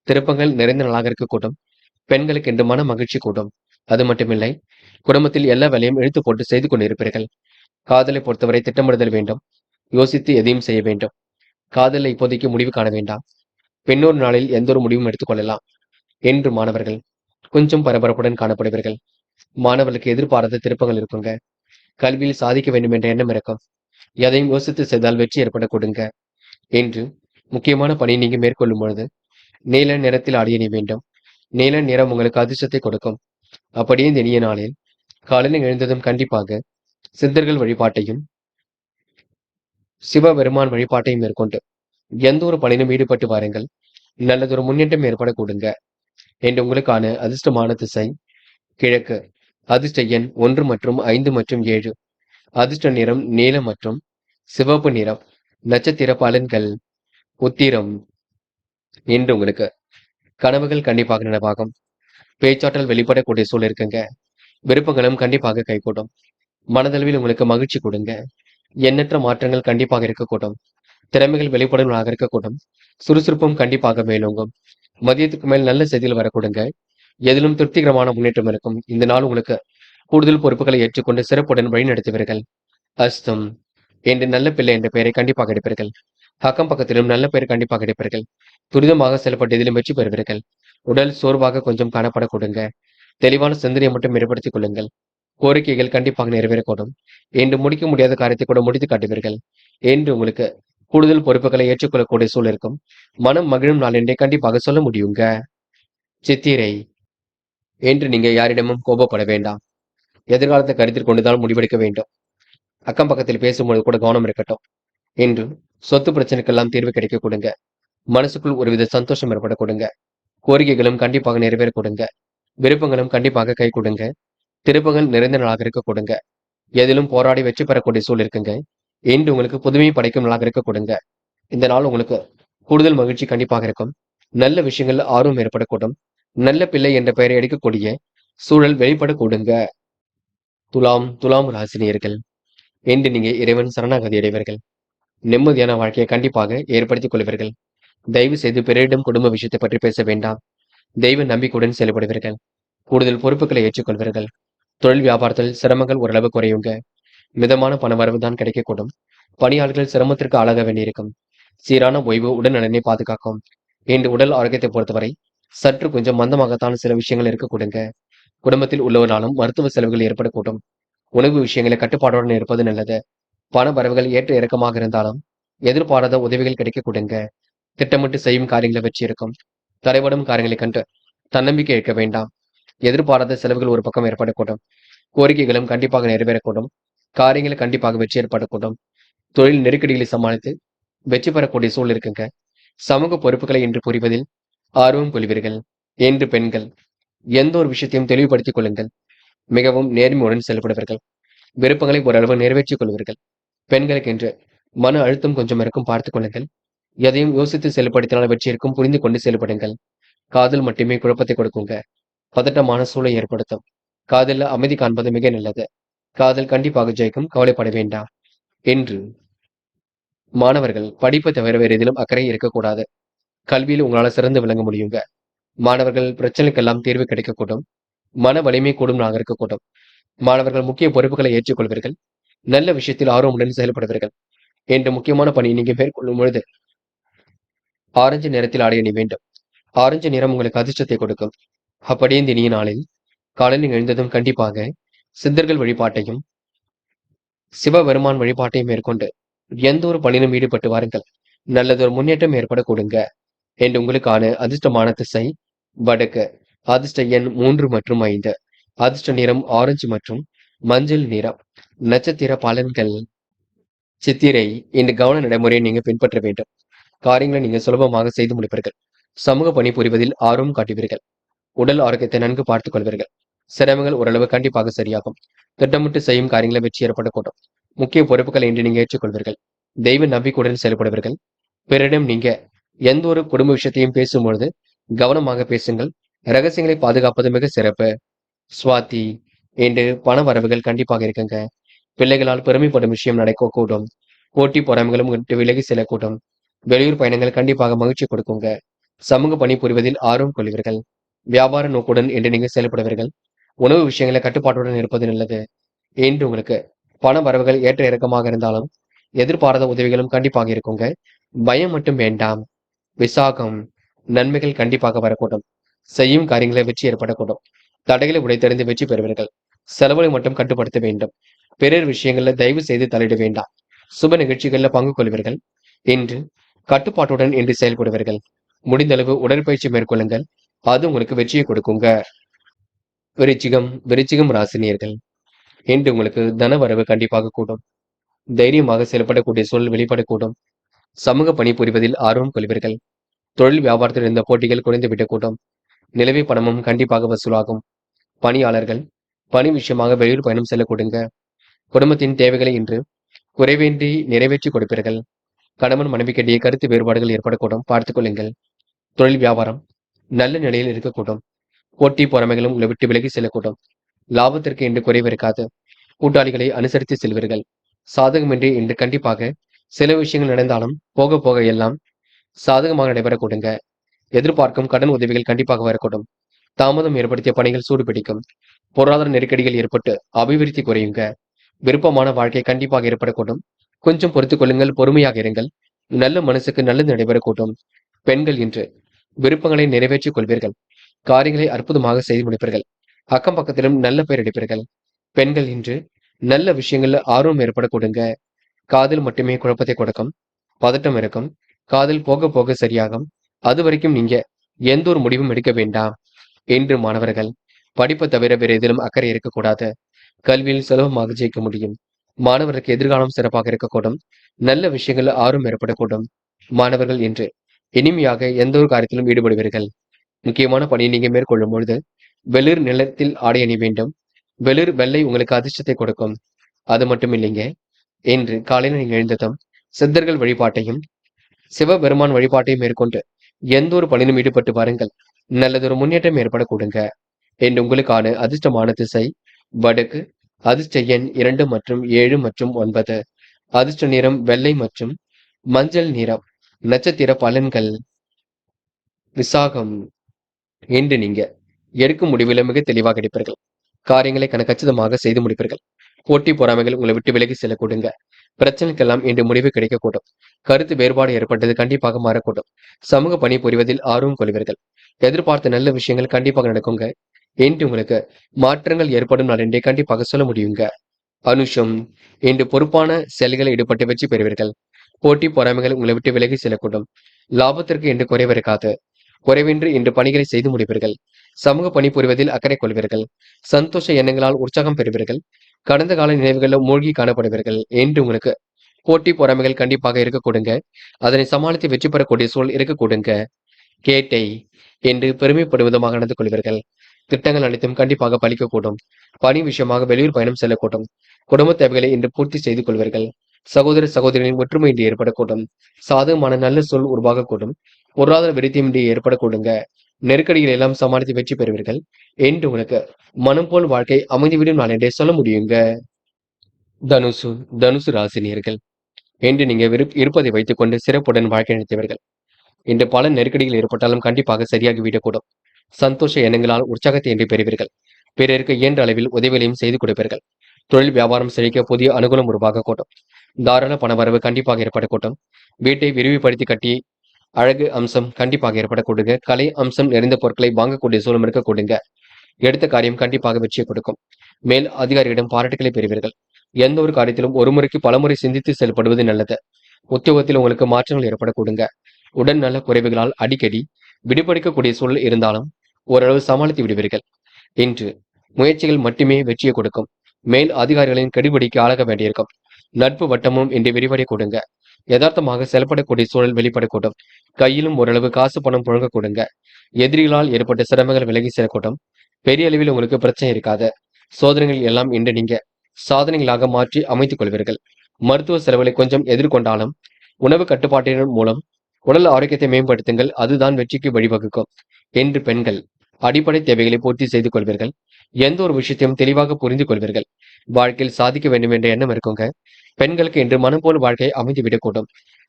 திருப்பங்கள் நிறைந்த நாளாக இருக்கக்கூடும். பெண்களுக்கு என்று மன மகிழ்ச்சி கூடும். அது மட்டுமில்லை, குடும்பத்தில் எல்லா வேலையும் இழுத்து போட்டு செய்து கொண்டிருப்பீர்கள். காதலை பொறுத்தவரை திட்டமிடுதல் வேண்டும். யோசித்து எதையும் செய்ய வேண்டும். காதலை இப்போதைக்கு முடிவு காண வேண்டாம். பின்னொரு நாளில் எந்த ஒரு முடிவும் எடுத்துக்கொள்ளலாம். என்று மாணவர்கள் கொஞ்சம் பரபரப்புடன் காணப்படுவீர்கள். மாணவர்களுக்கு எதிர்பாராத திருப்பங்கள் இருக்குங்க. கல்வியில் சாதிக்க வேண்டும் என்ற எண்ணம் இருக்கும். எதையும் யோசித்து செய்தால் வெற்றி ஏற்பட கொடுங்க. என்று முக்கியமான பணி நீங்க மேற்கொள்ளும் பொழுது நீல நிறத்தில் அணிய வேண்டும். நீல நிறம் உங்களுக்கு அதிர்ஷ்டத்தை கொடுக்கும். அப்படியே இந்த இனிய நாளில் காலையில் எழுந்ததும் கண்டிப்பாக சித்தர்கள் வழிபாட்டையும் சிவபெருமான் வழிபாட்டையும் மேற்கொண்டு எந்த ஒரு பணியிலும் ஈடுபட்டு வாருங்கள். நல்லதொரு முன்னேற்றம் ஏற்பட கொடுங்க. என்று உங்களுக்கான அதிர்ஷ்டமான திசை கிழக்கு. அதிர்ஷ்ட எண் 1 மற்றும் 5 மற்றும் 7. அதிர்ஷ்ட நிறம் நீலம் மற்றும் சிவப்பு நிறம். நட்சத்திர பலன்கள். உத்திரம். இன்று உங்களுக்கு கனவுகள் கண்டிப்பாக நனவாகும். பேச்சாற்றல் வெளிப்படக்கூடிய சூழல் இருக்குங்க. விருப்பங்களும் கண்டிப்பாக கைகூடும். மனதளவில் உங்களுக்கு மகிழ்ச்சி கொடுங்க. எண்ணற்ற மாற்றங்கள் கண்டிப்பாக இருக்கக்கூடும். திறமைகள் வெளிப்படுவதாக இருக்கக்கூடும். சுறுசுறுப்பும் கண்டிப்பாக மேலோங்கும். மதியத்துக்கு மேல் நல்ல செய்திகள் வரக்கூடுங்க. எதிலும் திருப்திகரமான முன்னேற்றம் இருக்கும். இந்த நாள் உங்களுக்கு கூடுதல் பொறுப்புகளை ஏற்றுக்கொண்டு சிறப்புடன் வழிநடத்துவீர்கள். அஸ்தம். என்று நல்ல பிள்ளை என்ற பெயரை கண்டிப்பாக எடுப்பீர்கள். அக்கம் பக்கத்திலும் நல்ல பெயர் கண்டிப்பாக எடுப்பீர்கள். துரிதமாக செயல்பட்டு இதிலும் வெற்றி பெறுவீர்கள். உடல் சோர்வாக கொஞ்சம் காணப்பட கொடுங்க. தெளிவான சிந்தனையை மட்டும் ஏற்படுத்திக் கொள்ளுங்கள். கோரிக்கைகள் கண்டிப்பாக நிறைவேறக்கூடும். என்று முடிக்க முடியாத காரியத்தை கூட முடித்து காட்டுவீர்கள். என்று உங்களுக்கு கூடுதல் பொறுப்புகளை ஏற்றுக்கொள்ளக்கூடிய சூழல் இருக்கும். மனம் மகிழும் நாள் என்றே கண்டிப்பாக சொல்ல முடியுங்க. சித்திரை. என்று நீங்க யாரிடமும் கோபப்பட வேண்டாம். எதிர்காலத்தை கருத்தில் கொண்டுதான் முடிவெடுக்க வேண்டும். அக்கம் பக்கத்தில் பேசும்போது கூட கவனம் இருக்கட்டும். என்று சொத்து பிரச்சனைக்கெல்லாம் தீர்வு கிடைக்க கொடுங்க. மனசுக்குள் ஒருவித சந்தோஷம் ஏற்பட கொடுங்க. கோரிக்கைகளும் கண்டிப்பாக நிறைவேற கொடுங்க. விருப்பங்களும் கண்டிப்பாக கை கொடுங்க. திருப்பங்கள் நிறைந்த நாளாக இருக்க கொடுங்க. எதிலும் போராடி வெற்றி பெறக்கூடிய சூழல் இருக்குங்க. இன்று உங்களுக்கு புதுமை படைக்கும் நாளாக இருக்க கொடுங்க. இந்த நாள் உங்களுக்கு கூடுதல் மகிழ்ச்சி கண்டிப்பாக இருக்கும். நல்ல விஷயங்கள் ஆர்வம் ஏற்படக்கூடும். நல்ல பிள்ளை என்ற பெயரை எடுக்கக்கூடிய சூழல் வெளிப்பட கொடுங்க. துலாம் ராசினியர்கள். இன்று நீங்க இறைவன் சரணாகதி அடைவீர்கள். நிம்மதியான வாழ்க்கையை கண்டிப்பாக ஏற்படுத்திக் கொள்வீர்கள். தயவு செய்து பிறரிடம் குடும்ப விஷயத்தை பற்றி பேச வேண்டாம். தெய்வ நம்பிக்கையுடன் செயல்படுவீர்கள். கூடுதல் பொறுப்புகளை ஏற்றுக்கொள்வீர்கள். தொழில் வியாபாரத்தில் சிரமங்கள் ஓரளவு குறையுங்க. மிதமான பண வரவு தான் கிடைக்கக்கூடும். பணியாளர்கள் சிரமத்திற்கு ஆளாக வேண்டியிருக்கும். சீரான ஓய்வு உடல் நலனை பாதுகாக்கும். இன்று உடல் ஆரோக்கியத்தை பொறுத்தவரை சற்று கொஞ்சம் மந்தமாகத்தான் சில விஷயங்கள் இருக்கக்கூடுங்க. குடும்பத்தில் உள்ளவராலும் மருத்துவ செலவுகள் ஏற்படக்கூடும். உணவு விஷயங்களை கட்டுப்பாடுடன் இருப்பது நல்லது. பண வரவுகள் ஏற்ற இறக்கமாக இருந்தாலும் எதிர்பாராத உதவிகள் கிடைக்க கொடுங்க. திட்டமிட்டு செய்யும் காரியங்களை வெற்றி இருக்கும். தடைபடும் காரியங்களை கண்டு தன்னம்பிக்கை இருக்க வேண்டாம். எதிர்பாராத செலவுகள் ஒரு பக்கம் ஏற்படக்கூடும். கோரிக்கைகளும் கண்டிப்பாக நிறைவேறக்கூடும். காரியங்கள் கண்டிப்பாக வெற்றி ஏற்படக்கூடும். தொழில் நெருக்கடிகளை சமாளித்து வெற்றி பெறக்கூடிய சூழல் இருக்குங்க. சமூக பொறுப்புகளை இன்று புரிவதில் ஆர்வம் கொள்வீர்கள். என்று பெண்கள் எந்த ஒரு விஷயத்தையும் தெளிவுபடுத்திக் கொள்ளுங்கள். மிகவும் நேர்மையுடன் செயல்படுவீர்கள். விருப்பங்களை ஓரளவு நிறைவேற்றிக் கொள்வீர்கள். பெண்களுக்கு என்று மன அழுத்தம் கொஞ்சம் இருக்கும், பார்த்துக் கொள்ளுங்கள். எதையும் யோசித்து செயல்படுத்தினால் வெற்றி இருக்கும், புரிந்து கொண்டு செயல்படுங்கள். காதல் மட்டுமே குழப்பத்தை கொடுக்குங்க. பதட்டமான சூழலை ஏற்படுத்தும். காதலில் அமைதி காண்பது மிக நல்லது. காதல் கண்டிப்பாக ஜெயிக்கும், கவலைப்பட வேண்டாம். என்று மாணவர்கள் படிப்பை தவிர வேறு எதிலும் அக்கறை இருக்கக்கூடாது. கல்வியில் உங்களால சிறந்து விளங்க முடியுங்க. மாணவர்கள் பிரச்சனைக்கெல்லாம் தீர்வு கிடைக்கக்கூடும். மன வலிமை கூடும் நாளாக இருக்கக்கூடும். மாணவர்கள் முக்கிய பொறுப்புகளை ஏற்றுக்கொள்வீர்கள். நல்ல விஷயத்தில் ஆர்வமுடன் செயல்படுவீர்கள். என்று முக்கியமான பணி நீங்க மேற்கொள்ளும் பொழுது ஆரஞ்சு நிறத்தில் ஆடை அணி வேண்டும். ஆரஞ்சு நிறம் உங்களுக்கு அதிர்ஷ்டத்தை கொடுக்கும். அப்படியே இந்த இனிய நாளில் காலையில் எழுந்ததும் கண்டிப்பாக சித்தர்கள் வழிபாட்டையும் சிவபெருமான் வழிபாட்டையும் மேற்கொண்டு எந்த ஒரு பணியிலும் ஈடுபட்டு வாருங்கள். நல்லதொரு முன்னேற்றம் ஏற்பட கொடுங்க. என்று உங்களுக்கான அதிர்ஷ்டமான திசை வடக்கு. அதிர்ஷ்ட எண் 3 மற்றும் 5. அதிர்ஷ்ட நிறம் ஆரஞ்சு மற்றும் மஞ்சள் நிறம். நட்சத்திர பலன்கள். சித்திரை. இந்த கவன நடைமுறையை நீங்க பின்பற்ற வேண்டும். காரியங்களை நீங்க சுலபமாக செய்து முடிப்பீர்கள். சமூக பணி புரிவதில் ஆர்வம் காட்டுவீர்கள். உடல் ஆரோக்கியத்தை நன்கு பார்த்துக் கொள்வீர்கள். சிரமங்கள் ஓரளவு கண்டிப்பாக சரியாகும். திட்டமிட்டு செய்யும் காரியங்களை வெற்றி ஏற்படக்கூடும். முக்கிய பொறுப்புகளை இன்று நீங்க ஏற்றுக்கொள்வீர்கள். தெய்வ நம்பிக்கையுடன் செயல்படுவீர்கள். பிறரிடம் நீங்க எந்த ஒரு குடும்ப விஷயத்தையும் பேசும்பொழுது கவனமாக பேசுங்கள். ரகசியங்களை பாதுகாப்பது மிக சிறப்பு. சுவாதி. இன்று பண வரவுகள் கண்டிப்பாக இருக்குங்க. பிள்ளைகளால் பெருமைப்படும் விஷயம் நடக்கக்கூடும். போட்டி பொறாமைகளும் விட்டு விலகி செல்லக்கூடும். வெளியூர் பயணங்கள் கண்டிப்பாக மகிழ்ச்சி கொடுக்குங்க. சமூக பணி புரிவதில் ஆர்வம் கொள்வீர்கள். வியாபார நோக்குடன் என்று நீங்க செயல்படுவீர்கள். உணவு விஷயங்களை கட்டுப்பாட்டுடன் இருப்பது நல்லது. இன்று உங்களுக்கு பண வரவுகள் ஏற்ற இறக்கமாக இருந்தாலும் எதிர்பாராத உதவிகளும் கண்டிப்பாக இருக்குங்க. பயம் மட்டும் வேண்டாம். விசாகம். நன்மைகள் கண்டிப்பாக வரக்கூடும். செய்யும் காரியங்களை வெற்றி ஏற்படக்கூடும். தடைகளை உடைத்தறிந்து வெற்றி பெறுவீர்கள். செலவுகளை மட்டும் கட்டுப்படுத்த வேண்டும். பிறர் விஷயங்கள்ல தயவு செய்து தலையிட வேண்டாம். சுப நிகழ்ச்சிகள்ல பங்கு கொள்வீர்கள். இன்று கட்டுப்பாட்டுடன் இன்று செயல்படுவீர்கள். முடிந்தளவு உடற்பயிற்சி மேற்கொள்ளுங்கள். அது உங்களுக்கு வெற்றியை கொடுக்குங்க. விருச்சிகம் ராசினியர்கள். இன்று உங்களுக்கு தன வரவு கண்டிப்பாக கூடும். தைரியமாக செயல்படக்கூடிய சூழல் வெளிப்படக்கூடும். சமூக பணி புரிவதில் ஆர்வம் கொள்வீர்கள். தொழில் வியாபாரத்தில் இருந்த போட்டிகள் குறைந்துவிடக் கூடும். நிலவை பணமும் கண்டிப்பாக வசூலாகும். பணியாளர்கள் பணி விஷயமாக வெளியூர் பயணம் செல்ல கொடுங்க. குடும்பத்தின் தேவைகளை இன்று குறைவின்றி நிறைவேற்றி கொடுப்பீர்கள். கணவன் மனைவிக்கிடையே கருத்து வேறுபாடுகள் ஏற்படக்கூடும், பார்த்துக் கொள்ளுங்கள். தொழில் வியாபாரம் நல்ல நிலையில் இருக்கக்கூடும். போட்டி பொறாமைகளும் உங்களை விட்டு விலகி செல்லக்கூடும். லாபத்திற்கு இன்று குறைவு இருக்காது. கூட்டாளிகளை அனுசரித்து செல்வீர்கள். சாதகமின்றி இன்று கண்டிப்பாக சில விஷயங்கள் நடந்தாலும் போக போக எல்லாம் சாதகமாக நடைபெற கொடுங்க. எதிர்பார்க்கும் கடன் உதவிகள் கண்டிப்பாக வரக்கூடும். தாமதம் ஏற்படுத்திய பணிகள் சூடு பிடிக்கும். பொருளாதார நெருக்கடிகள் ஏற்பட்டு அபிவிருத்தி குறையுங்க. விருப்பமான வாழ்க்கை கண்டிப்பாக ஏற்படக்கூடும். கொஞ்சம் பொறுத்துக் கொள்ளுங்கள், பொறுமையாக இருங்கள். நல்ல மனசுக்கு நல்லது நடைபெறக்கூடும். பெண்கள் இன்று விருப்பங்களை நிறைவேற்றிக் கொள்வீர்கள். காரியங்களை அற்புதமாக செய்து முடிப்பீர்கள். அக்கம் பக்கத்திலும் நல்ல பெயர் எடுப்பீர்கள். பெண்கள் இன்று நல்ல விஷயங்கள்ல ஆர்வம் ஏற்பட கொடுங்க. காதல் மட்டுமே குழப்பத்தை கொடுக்கும். பதட்டம் இருக்கும். காதல் போக போக சரியாகும். அது வரைக்கும் நீங்க எந்த ஒரு முடிவும் எடுக்க வேண்டாம். இன்று மாணவர்கள் படிப்பை தவிர வேறு எதிலும் அக்கறை இருக்கக்கூடாது. கல்வியில் சுலபமாக ஜெயிக்க முடியும். மாணவருக்கு எதிர்காலம் சிறப்பாக இருக்கக்கூடும். நல்ல விஷயங்கள்ல ஆர்வம் ஏற்படக்கூடும். மாணவர்கள் இன்று இனிமையாக எந்த ஒரு காரியத்திலும் ஈடுபடுவீர்கள். முக்கியமான பணியை நீங்க மேற்கொள்ளும் பொழுது வெளிர் நிலத்தில் ஆடை அணி வேண்டும். வெளிர் வெள்ளை உங்களுக்கு அதிர்ஷ்டத்தை கொடுக்கும். அது மட்டும் இல்லைங்க, இன்று காலையில் நீங்க எழுந்ததும் சித்தர்கள் வழிபாட்டையும் சிவபெருமான் வழிபாட்டையும் மேற்கொண்டு எந்த ஒரு பணியிலும் ஈடுபட்டு வாருங்கள். நல்லதொரு முன்னேற்றம் ஏற்பட கொடுங்க. என்று உங்களுக்கான அதிர்ஷ்டமான திசை வடக்கு. அதிர்ஷ்ட எண் 2 மற்றும் 7 மற்றும் 9. அதிர்ஷ்ட நிறம் வெள்ளை மற்றும் மஞ்சள் நிறம். நட்சத்திர பலன்கள். விசாகம். இன்று நீங்க எடுக்கும் முடிவில் மிக தெளிவாக எடுப்பீர்கள். காரியங்களை கச்சிதமாக செய்து முடிப்பீர்கள். போட்டி பொறாமைகள் உங்களை விட்டு விலகி செல்ல கொடுங்க. பிரச்சனைக்கெல்லாம் இன்று முடிவு கிடைக்கக்கூடும். கருத்து வேறுபாடு ஏற்பட்டது கண்டிப்பாக மாறக்கூடும். சமூக பணி புரிவதில் ஆர்வம் கொள்வீர்கள். எதிர்பார்த்த நல்ல விஷயங்கள் கண்டிப்பாக நடக்குங்க. இன்று உங்களுக்கு மாற்றங்கள் ஏற்படும் நாள் என்றே கண்டிப்பாக சொல்ல முடியுங்க. அனுஷம். இன்று பொறுப்பான செயல்களில் ஈடுபட்டு வெற்றி பெறுவீர்கள். போட்டி பொறாமைகள் உங்களை விட்டு விலகி செல்லக்கூடும். லாபத்திற்கு இன்று குறைவிருக்காது. குறைவின்றி இன்று பணிகளை செய்து முடிப்பீர்கள். சமூக பணி புரிவதில் அக்கறை கொள்வீர்கள். சந்தோஷ எண்ணங்களால் உற்சாகம் பெறுவீர்கள். கடந்த கால நினைவுகளில் மூழ்கி காணப்படுவீர்கள். என்று உங்களுக்கு போட்டி பொறாமைகள் கண்டிப்பாக இருக்க கொடுங்க. அதனை சமாளித்து வெற்றி பெறக்கூடிய சூழல் இருக்க கொடுங்க. கேட்டை. என்று பெருமைப்படும் விதமாக நடந்து கொள்வீர்கள். திட்டங்கள் அனைத்தும் கண்டிப்பாக பலிக்கக்கூடும். பணி விஷயமாக வெளியூர் பயணம் செல்லக்கூடும். குடும்ப தேவைகளை இன்று பூர்த்தி செய்து கொள்வீர்கள். சகோதர சகோதரிகளின் ஒற்றுமை இன்று ஏற்படக்கூடும். சாதகமான நல்ல சொல் உருவாகக்கூடும். பொருளாதார விருத்தியும் இன்று ஏற்படக்கூடுங்க. நெருக்கடிகள் எல்லாம் சமாளித்து வெற்றி பெறுவீர்கள். என்று உங்களுக்கு மனம் போல் வாழ்க்கை அமைந்துவிடும் நாள் என்றே சொல்ல முடியுங்க. தனுசு. தனுசு ராசினியர்கள். என்று நீங்க இருப்பதை வைத்துக் கொண்டு சிறப்புடன் வாழ்க்கை நடத்தியவர்கள். இன்று பல நெருக்கடிகள் ஏற்பட்டாலும் கண்டிப்பாக சரியாகி விடக்கூடும். சந்தோஷ எண்ணங்களால் உற்சாகத்தை இன்று பெறுவீர்கள். பிறருக்கு இயன்ற அளவில் உதவிகளையும் செய்து கொடுப்பீர்கள். தொழில் வியாபாரம் செழிக்க புதிய அனுகூலம் உருவாகக்கூடும். தாராள பணவரவு கண்டிப்பாக ஏற்படக்கூடும். வீட்டை விரிவுபடுத்தி கட்டி அழகு அம்சம் கண்டிப்பாக ஏற்படக்கூடுங்க. கலை அம்சம் நிறைந்த பொருட்களை வாங்கக்கூடிய சூழல் இருக்க கொடுங்க. எடுத்த காரியம் கண்டிப்பாக வெற்றியை கொடுக்கும். மேல் அதிகாரியிடம் பாராட்டுகளை பெறுவீர்கள். எந்த ஒரு காரியத்திலும் ஒரு முறைக்கு பலமுறை சிந்தித்து செயல்படுவது நல்லது. உத்தியோகத்தில் உங்களுக்கு மாற்றங்கள் ஏற்படக்கூடுங்க. உடல் நல குறைவுகளால் அடிக்கடி விடுபடிக்கக்கூடிய சூழல் இருந்தாலும் ஓரளவு சமாளித்து விடுவீர்கள். இன்று முயற்சிகள் மட்டுமே வெற்றியை கொடுக்கும். மேல் அதிகாரிகளின் கெடுபிடிக்கு ஆளாக வேண்டியிருக்கும். நட்பு வட்டமும் இன்று விரிவடை கொடுங்க. யதார்த்தமாக செயல்படக்கூடிய சூழல் வெளிப்படக்கூடும். கையிலும் ஓரளவு காசு பணம் புழங்க கொடுங்க. எதிரிகளால் ஏற்பட்ட சிரமங்கள் விலகி செல்லக்கூடும். பெரிய அளவில் உங்களுக்கு பிரச்சனை இருக்காது. சோதனைகள் எல்லாம் இன்று நீங்க சாதனைகளாக மாற்றி அமைத்துக் கொள்வீர்கள். மருத்துவ செலவுகளை கொஞ்சம் எதிர்கொண்டாலும் உணவு கட்டுப்பாட்டின் மூலம் உடல் ஆரோக்கியத்தை மேம்படுத்துங்கள். அதுதான் வெற்றிக்கு வழிவகுக்கும். என்று பெண்கள் அடிப்படை தேவைகளை பூர்த்தி செய்து கொள்வீர்கள். எந்த ஒரு விஷயத்தையும் தெளிவாக புரிந்து கொள்வீர்கள். வாழ்க்கையில் சாதிக்க வேண்டும் என்ற எண்ணம் இருக்குங்க. பெண்களுக்கு இன்று மனம் போல் வாழ்க்கை அமைந்து விடக்கூடும்.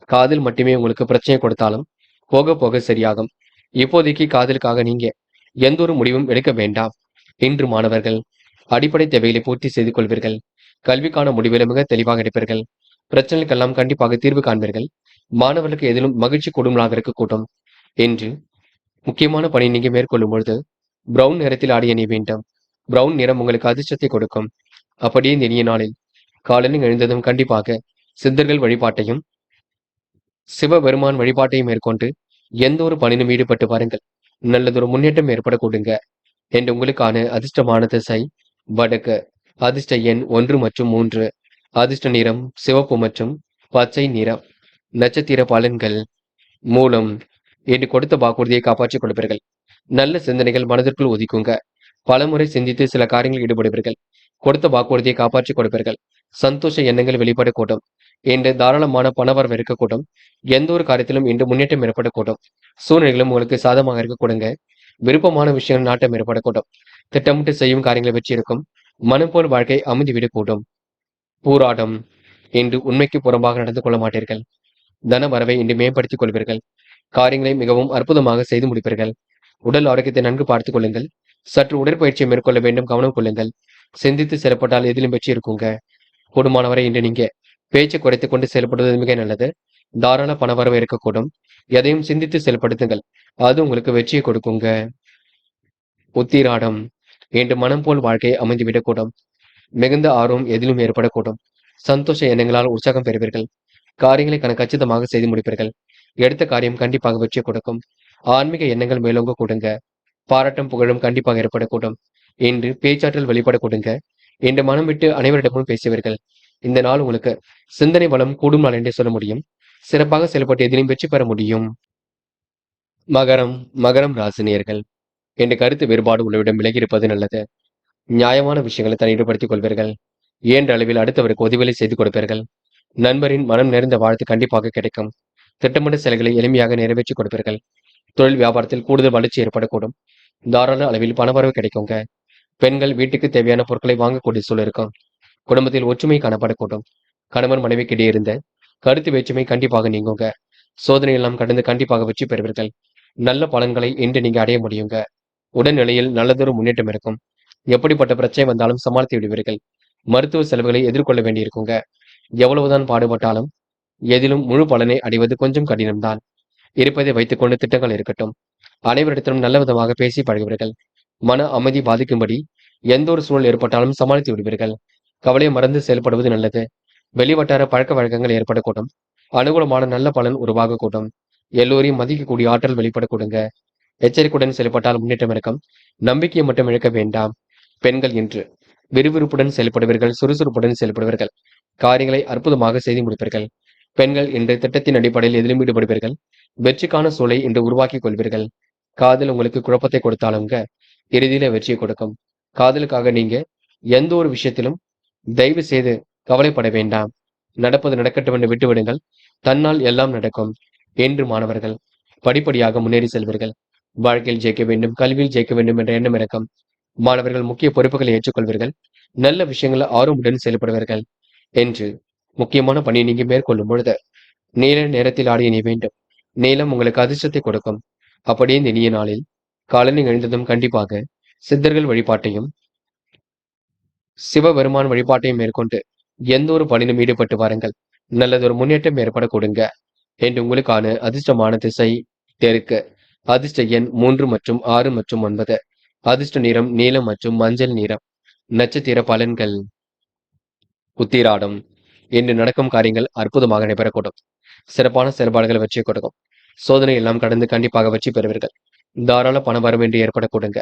காதல் மட்டுமே உங்களுக்கு பிரச்சனை கொடுத்தாலும் போக போக சரியாகும். இப்போதைக்கு காதலுக்காக நீங்க எந்த ஒரு முடிவும் எடுக்க வேண்டாம். இன்று மாணவர்கள் அடிப்படை தேவைகளை பூர்த்தி செய்து கொள்வீர்கள். கல்விக்கான முடிவில் மிக தெளிவாக எடுப்பீர்கள். பிரச்சனைக்கெல்லாம் கண்டிப்பாக தீர்வு காண்பீர்கள். மாணவர்களுக்கு எதிலும் மகிழ்ச்சி கொடுமலாக இருக்கக்கூடும். என்று முக்கியமான பணி நீங்க மேற்கொள்ளும் பொழுது பிரவுன் நிறத்தில் ஆடிய அணி வேண்டும். பிரவுன் நிறம் உங்களுக்கு அதிர்ஷ்டத்தை கொடுக்கும். அப்படியே இந்த இனிய நாளில் காலையில் எழுந்ததும் கண்டிப்பாக சித்தர்கள் வழிபாட்டையும் சிவபெருமான் வழிபாட்டையும் மேற்கொண்டு எந்த ஒரு பணியிலும் ஈடுபட்டு வாருங்கள். நல்லதொரு முன்னேற்றம் ஏற்பட கொடுங்க. என்று உங்களுக்கான அதிர்ஷ்டமான திசை வடக்கு. அதிர்ஷ்ட எண் 1 மற்றும் 3. அதிர்ஷ்ட நிறம் சிவப்பு மற்றும் பச்சை நிறம். நட்சத்திர பலன்கள். மூலம். என்று கொடுத்த வாக்குறுதியை காப்பாற்றிக் கொடுப்பீர்கள். நல்ல சிந்தனைகள் மனதிற்குள் ஒதுக்குங்க. பலமுறை சிந்தித்து சில காரியங்களில் ஈடுபடுவீர்கள். கொடுத்த வாக்குறுதியை காப்பாற்றிக் கொடுப்பீர்கள். சந்தோஷ எண்ணங்கள் வெளிப்படக்கூடும். இன்று தாராளமான பணவரவு இருக்கக்கூடும். எந்த ஒரு காரியத்திலும் இன்று முன்னேற்றம் ஏற்படக்கூடும். சூழ்நிலைகளும் உங்களுக்கு சாதகமாக இருக்க கொடுங்க. விருப்பமான விஷயங்கள் நாட்டம் ஏற்படக்கூடும். திட்டமிட்டு செய்யும் காரியங்களை வெற்றி இருக்கும். மனம் போல் வாழ்க்கை அமைந்துவிடக்கூடும். பூராடம். இன்று உண்மைக்கு புறம்பாக நடந்து கொள்ள மாட்டீர்கள். தன வரவை இன்று மேம்படுத்திக் கொள்வீர்கள். காரியங்களை மிகவும் அற்புதமாக செய்து முடிப்பீர்கள். உடல் ஆரோக்கியத்தை நன்கு பார்த்துக் கொள்ளுங்கள். சற்று உடற்பயிற்சியை மேற்கொள்ள வேண்டும். கவனம் கொள்ளுங்கள். சிந்தித்து செயல்பட்டால் எதிலும் வெற்றி இருக்குங்க. கூடுமானவரை இன்று நீங்க பேச்சை குறைத்துக் கொண்டு செயல்படுவது மிக நல்லது. தாராள பணவரவு இருக்கக்கூடும். எதையும் சிந்தித்து செயல்படுத்துங்கள். அது உங்களுக்கு வெற்றியை கொடுக்குங்க. உத்திராடம். இன்று மனம் போல் வாழ்க்கை அமைந்துவிடக்கூடும். மிகுந்த ஆர்வம் எதிலும் ஏற்படக்கூடும். சந்தோஷ எண்ணங்களால் உற்சாகம் பெறுவீர்கள். காரியங்களை கச்சிதமாக செய்து முடிப்பீர்கள். எடுத்த காரியம் கண்டிப்பாக வெற்றி கொடுக்கும். ஆன்மீக எண்ணங்கள் மேலோங்க கொடுங்க. பாராட்டும் புகழும் கண்டிப்பாக ஏற்படக்கூடும். இன்று பேச்சாற்றல் வெளிப்பட கொடுங்க. இன்று மனம் விட்டு அனைவரிடமும் பேசுவீர்கள். இந்த நாள் உங்களுக்கு சிந்தனை வளம் கூடும் நாள் என்றே சொல்ல முடியும். சிறப்பாக செயல்பட்டு எதிலும் வெற்றி பெற முடியும். மகரம் மகரம் ராசினியர்கள் என்ற கருத்து வேறுபாடு உள்ளவிடம் விலகியிருப்பது நல்லது. நியாயமான விஷயங்களை தனிமைப்படுத்திக் கொள்வீர்கள். இயன்ற அளவில் அடுத்தவருக்கு உதவிகளை செய்து கொடுப்பீர்கள். நண்பரின் மனம் நிறைந்த வாழ்த்து கண்டிப்பாக கிடைக்கும். திட்டமிட்ட செயல்களை எளிமையாக நிறைவேற்றிக் கொடுப்பீர்கள். தொழில் வியாபாரத்தில் கூடுதல் வளர்ச்சி ஏற்படக்கூடும். தாராள அளவில் பணவரவு கிடைக்குங்க. பெண்கள் வீட்டுக்கு தேவையான பொருட்களை வாங்கக்கூடிய சூழல் இருக்கும். குடும்பத்தில் ஒற்றுமை காணப்படக்கூடும். கணவன் மனைவிக்கிடையே இருந்த கருத்து வேற்றுமை கண்டிப்பாக நீங்குங்க. சோதனை எல்லாம் கடந்து கண்டிப்பாக வெற்றி பெறுவீர்கள். நல்ல பலன்களை இன்று நீங்க அடைய முடியுங்க. உடல்நிலையில் நல்லதொரு முன்னேற்றம் இருக்கும். எப்படிப்பட்ட பிரச்சனை வந்தாலும் சமாளித்து விடுவீர்கள். மருத்துவ செலவுகளை எதிர்கொள்ள வேண்டியிருக்குங்க. எவ்வளவுதான் பாடுபட்டாலும் எதிலும் முழு பலனை அடைவது கொஞ்சம் கடினம்தான். இருப்பதை வைத்துக்கொண்டு திட்டங்கள் இருக்கட்டும். அனைவரிடத்திலும் நல்ல விதமாக பேசி பழகுவீர்கள். மன அமைதி பாதிக்கும்படி எந்த ஒரு சூழல் ஏற்பட்டாலும் சமாளித்து விடுவீர்கள். கவலையை மறந்து செயல்படுவது நல்லது. வெளிவட்டார பழக்க வழக்கங்கள் ஏற்படக்கூடும். அனுகூலமான நல்ல பலன் உருவாகக்கூடும். எல்லோரையும் மதிக்கக்கூடிய ஆற்றல் வெளிப்படக்கூடுங்க. எச்சரிக்கையுடன் செயல்பட்டால் முன்னேற்றம் இருக்கும். நம்பிக்கையை மட்டும் இழக்க வேண்டாம். பெண்கள் இன்று விறுவிறுப்புடன் செயல்படுவீர்கள். சுறுசுறுப்புடன் செயல்படுவீர்கள். காரியங்களை அற்புதமாக செய்து முடிப்பீர்கள். பெண்கள் இன்று திட்டத்தின் அடிப்படையில் எதிலும் ஈடுபடுவீர்கள். வெற்றிக்கான சூழலை இன்று உருவாக்கிக் கொள்வீர்கள். காதல் உங்களுக்கு குழப்பத்தை கொடுத்தாலுங்க இறுதியில வெற்றியை கொடுக்கும். காதலுக்காக நீங்க எந்த ஒரு விஷயத்திலும் தயவு செய்து கவலைப்பட வேண்டாம். நடப்பது நடக்கட்டும் என்று விட்டுவிடுங்கள். தன்னால் எல்லாம் நடக்கும். என்று மாணவர்கள் படிப்படியாக முன்னேறி செல்வீர்கள். வாழ்க்கையில் ஜெயிக்க வேண்டும், கல்வியில் ஜெயிக்க வேண்டும் என்ற எண்ணம் இருக்கும். மாணவர்கள் முக்கிய பொறுப்புகளை ஏற்றுக்கொள்வீர்கள். நல்ல விஷயங்களை ஆர்வமுடன் செயல்படுவீர்கள். என்று முக்கியமான பணியை நீங்க மேற்கொள்ளும் பொழுது நீல நேரத்தில் ஆடிய நீ வேண்டும். நீளம் உங்களுக்கு அதிர்ஷ்டத்தை கொடுக்கும். அப்படியே இந்த இனிய நாளில் காலனி எழுந்ததும் கண்டிப்பாக சித்தர்கள் வழிபாட்டையும் சிவபெருமான் வழிபாட்டையும் மேற்கொண்டு எந்த ஒரு பணியிலும் ஈடுபட்டு வாருங்கள். நல்லதொரு முன்னேற்றம் ஏற்பட கொடுங்க. என்று உங்களுக்கான அதிர்ஷ்டமான திசை தெற்கு. அதிர்ஷ்ட எண் 3 மற்றும் 6 மற்றும் 9. அதிர்ஷ்ட நிறம் நீலம் மற்றும் மஞ்சள் நிறம். நட்சத்திர பலன்கள். உத்திராடம். இன்று நடக்கும் காரியங்கள் அற்புதமாக நடைபெறக்கூடும். சிறப்பான செயல்பாடுகள் வெற்றி கொடுக்கும். சோதனை எல்லாம் கடந்து கண்டிப்பாக வெற்றி பெறுவீர்கள். தாராள பண வரவேண்டி ஏற்படக்கூடுங்க.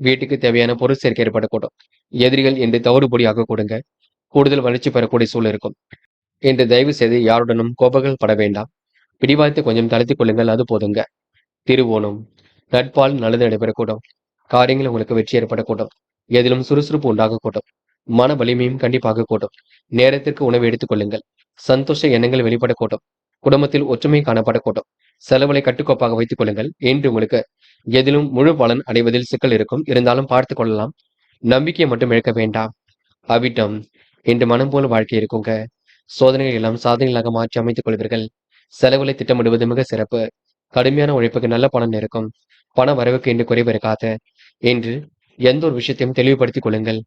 வீட்டுக்கு தேவையான பொருள் சேர்க்கை ஏற்படக்கூடும். எதிரிகள் என்று தவிடுபொடியாக கொடுங்க. கூடுதல் வளர்ச்சி பெறக்கூடிய சூழல் இருக்கும். என்று தயவு செய்து யாருடனும் கோபங்கள் பட வேண்டாம். பிடிவாய்த்து கொஞ்சம் தளர்த்திக் கொள்ளுங்கள், அது போதுங்க. திருவோணம். நட்பால் நல்லது நடைபெறக்கூடும். காரியங்கள் உங்களுக்கு வெற்றி ஏற்படக்கூடும். எதிலும் சுறுசுறுப்பு உண்டாகக்கூடும். மன வலிமையும் கண்டிப்பாக கூடும். நேரத்திற்கு உணவு எடுத்துக் கொள்ளுங்கள். சந்தோஷ எண்ணங்கள் வெளிப்படக்கூடும். குடும்பத்தில் ஒற்றுமை காணப்படக்கூடும். செலவுகளை கட்டுக்கோப்பாக வைத்துக் கொள்ளுங்கள். என்று உங்களுக்கு எதிலும் முழு பலன் அடைவதில் சிக்கல் இருக்கும். இருந்தாலும் பார்த்துக் கொள்ளலாம். நம்பிக்கையை மட்டும் இழக்க வேண்டாம். அவிட்டம். இன்று மனம் போல வாழ்க்கை இருக்குங்க. சோதனைகள் எல்லாம் சாதனைகளாக மாற்றி அமைத்துக் கொள்வீர்கள். செலவுகளை திட்டமிடுவது மிக சிறப்பு. கடுமையான உழைப்புக்கு நல்ல பலன் இருக்கும். பண வரவுக்கு இன்று குறைவு இருக்காது. என்று எந்த ஒரு விஷயத்தையும் தெளிவுபடுத்திக் கொள்ளுங்கள்.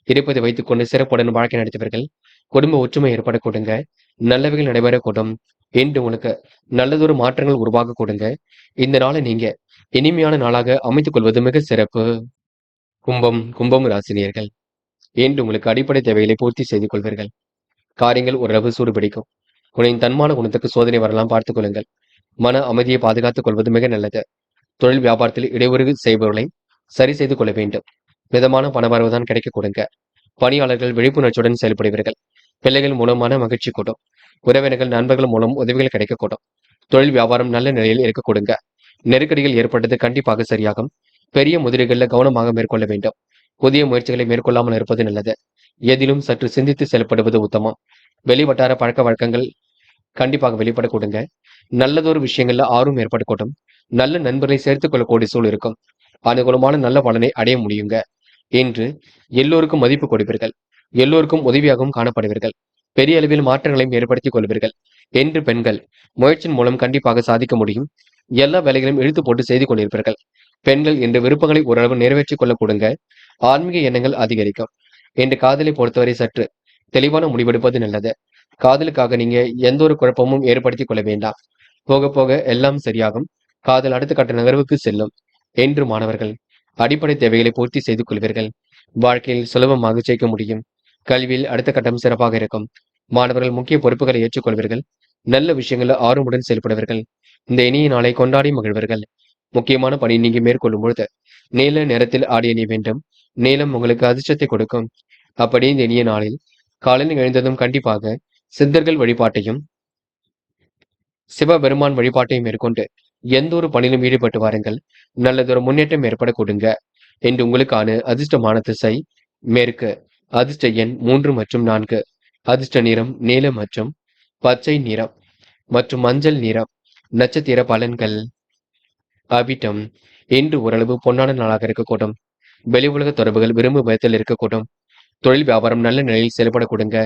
இருப்பதை வைத்துக்கொண்டு சிறப்புடன் வாழ்க்கை நடத்துவீர்கள். குடும்ப ஒற்றுமை ஏற்பட கொடுங்க. நல்லவைகள் நடைபெற கூடும். என்று உங்களுக்கு நல்லதொரு மாற்றங்கள் உருவாக கொடுங்க. இந்த நாளை நீங்க இனிமையான நாளாக அமைத்துக் கொள்வது மிக சிறப்பு. கும்பம் ராசினியர்கள். என்று உங்களுக்கு அடிப்படை தேவைகளை பூர்த்தி செய்து கொள்வீர்கள். காரியங்கள் ஓரளவு சூடுபிடிக்கும். உங்களின் தன்மான குணத்துக்கு சோதனை வரலாம், பார்த்துக் கொள்ளுங்கள். மன அமைதியை பாதுகாத்துக் கொள்வது மிக நல்லது. தொழில் வியாபாரத்தில் இடையூறு செய்பவர்களை சரி செய்து கொள்ள வேண்டும். மிதமான பணவரவுதான் கிடைக்க கொடுங்க. பணியாளர்கள் விழிப்புணர்ச்சியுடன் செயல்படுவீர்கள். பிள்ளைகள் மூலமான மகிழ்ச்சி கூடும். உறவினர்கள் நண்பர்கள் மூலம் உதவிகள் கிடைக்கக்கூடும். தொழில் வியாபாரம் நல்ல நிலையில் இருக்க கொடுங்க. நெருக்கடிகள் ஏற்பட்டது கண்டிப்பாக சரியாகும். பெரிய முதலீடுகளில் கவனமாக மேற்கொள்ள வேண்டும். புதிய முயற்சிகளை மேற்கொள்ளாமல் இருப்பது நல்லது. எதிலும் சற்று சிந்தித்து செயல்படுவது உத்தமம். வெளிவட்டார பழக்க வழக்கங்கள் கண்டிப்பாக வெளிப்பட கொடுங்க. நல்லதொரு விஷயங்கள்ல ஆர்வம் ஏற்படக்கூடும். நல்ல நண்பர்களை சேர்த்துக் கொள்ளக்கூடிய சூழல் இருக்கும். அனுகூலமான நல்ல பலனை அடைய முடியுங்க. என்று எல்லோருக்கும் மதிப்பு கொடுப்பீர்கள். எல்லோருக்கும் உதவியாகவும் காணப்படுவீர்கள். பெரிய அளவில் மாற்றங்களையும் ஏற்படுத்திக் கொள்வீர்கள். என்று பெண்கள் முயற்சியின் மூலம் கண்டிப்பாக சாதிக்க முடியும். எல்லா வேலைகளையும் இழுத்து போட்டு செய்து கொண்டிருப்பீர்கள். பெண்கள் என்ற விருப்பங்களை ஓரளவு நிறைவேற்றிக் கொள்ள கொடுங்க. ஆன்மீக எண்ணங்கள் அதிகரிக்கும். என்று காதலை பொறுத்தவரை சற்று தெளிவான முடிவெடுப்பது நல்லது. காதலுக்காக நீங்க எந்த ஒரு குழப்பமும் ஏற்படுத்திக் கொள்ள வேண்டாம். போக போக எல்லாம் சரியாகும். காதல் அடுத்த கட்ட நகர்வுக்கு செல்லும். என்று மாணவர்கள் அடிப்படை தேவைகளை பூர்த்தி செய்து கொள்வீர்கள். வாழ்க்கையில் சுலபமாக ஜெயிக்க முடியும். கல்வியில் அடுத்த கட்டம் சிறப்பாக இருக்கும். மாணவர்கள் முக்கிய பொறுப்புகளை ஏற்றுக்கொள்வீர்கள். நல்ல விஷயங்களை ஆர்வமுடன் செயல்படுவீர்கள். இந்த இனிய நாளை கொண்டாடி மகிழ்வீர்கள். முக்கியமான பணி நீங்க மேற்கொள்ளும் பொழுது நீல நேரத்தில் ஆடிய நீ வேண்டும். நீளம் உங்களுக்கு அதிர்ஷ்டத்தை கொடுக்கும். அப்படி இந்த இனிய நாளில் காலையில் எழுந்ததும் கண்டிப்பாக சித்தர்கள் வழிபாட்டையும் சிவபெருமான் வழிபாட்டையும் மேற்கொண்டு எந்த ஒரு பணியிலும் ஈடுபட்டு வாருங்கள். நல்லதொரு முன்னேற்றம் ஏற்பட கொடுங்க. இன்று உங்களுக்கான அதிர்ஷ்டமான திசை மேற்கு. அதிர்ஷ்ட எண் 3 மற்றும் 4. அதிர்ஷ்ட நிறம் நீலம் மற்றும் பச்சை நிறம் மற்றும் மஞ்சள் நிறம். நட்சத்திர பலன்கள். அவிட்டம். இன்று ஓரளவு பொன்னான நாளாக இருக்கக்கூடும். வெளி உலக தொடர்புகள் விரும்பும் விதத்தில் இருக்கக்கூடும். தொழில் வியாபாரம் நல்ல நிலையில் செயல்பட கொடுங்க.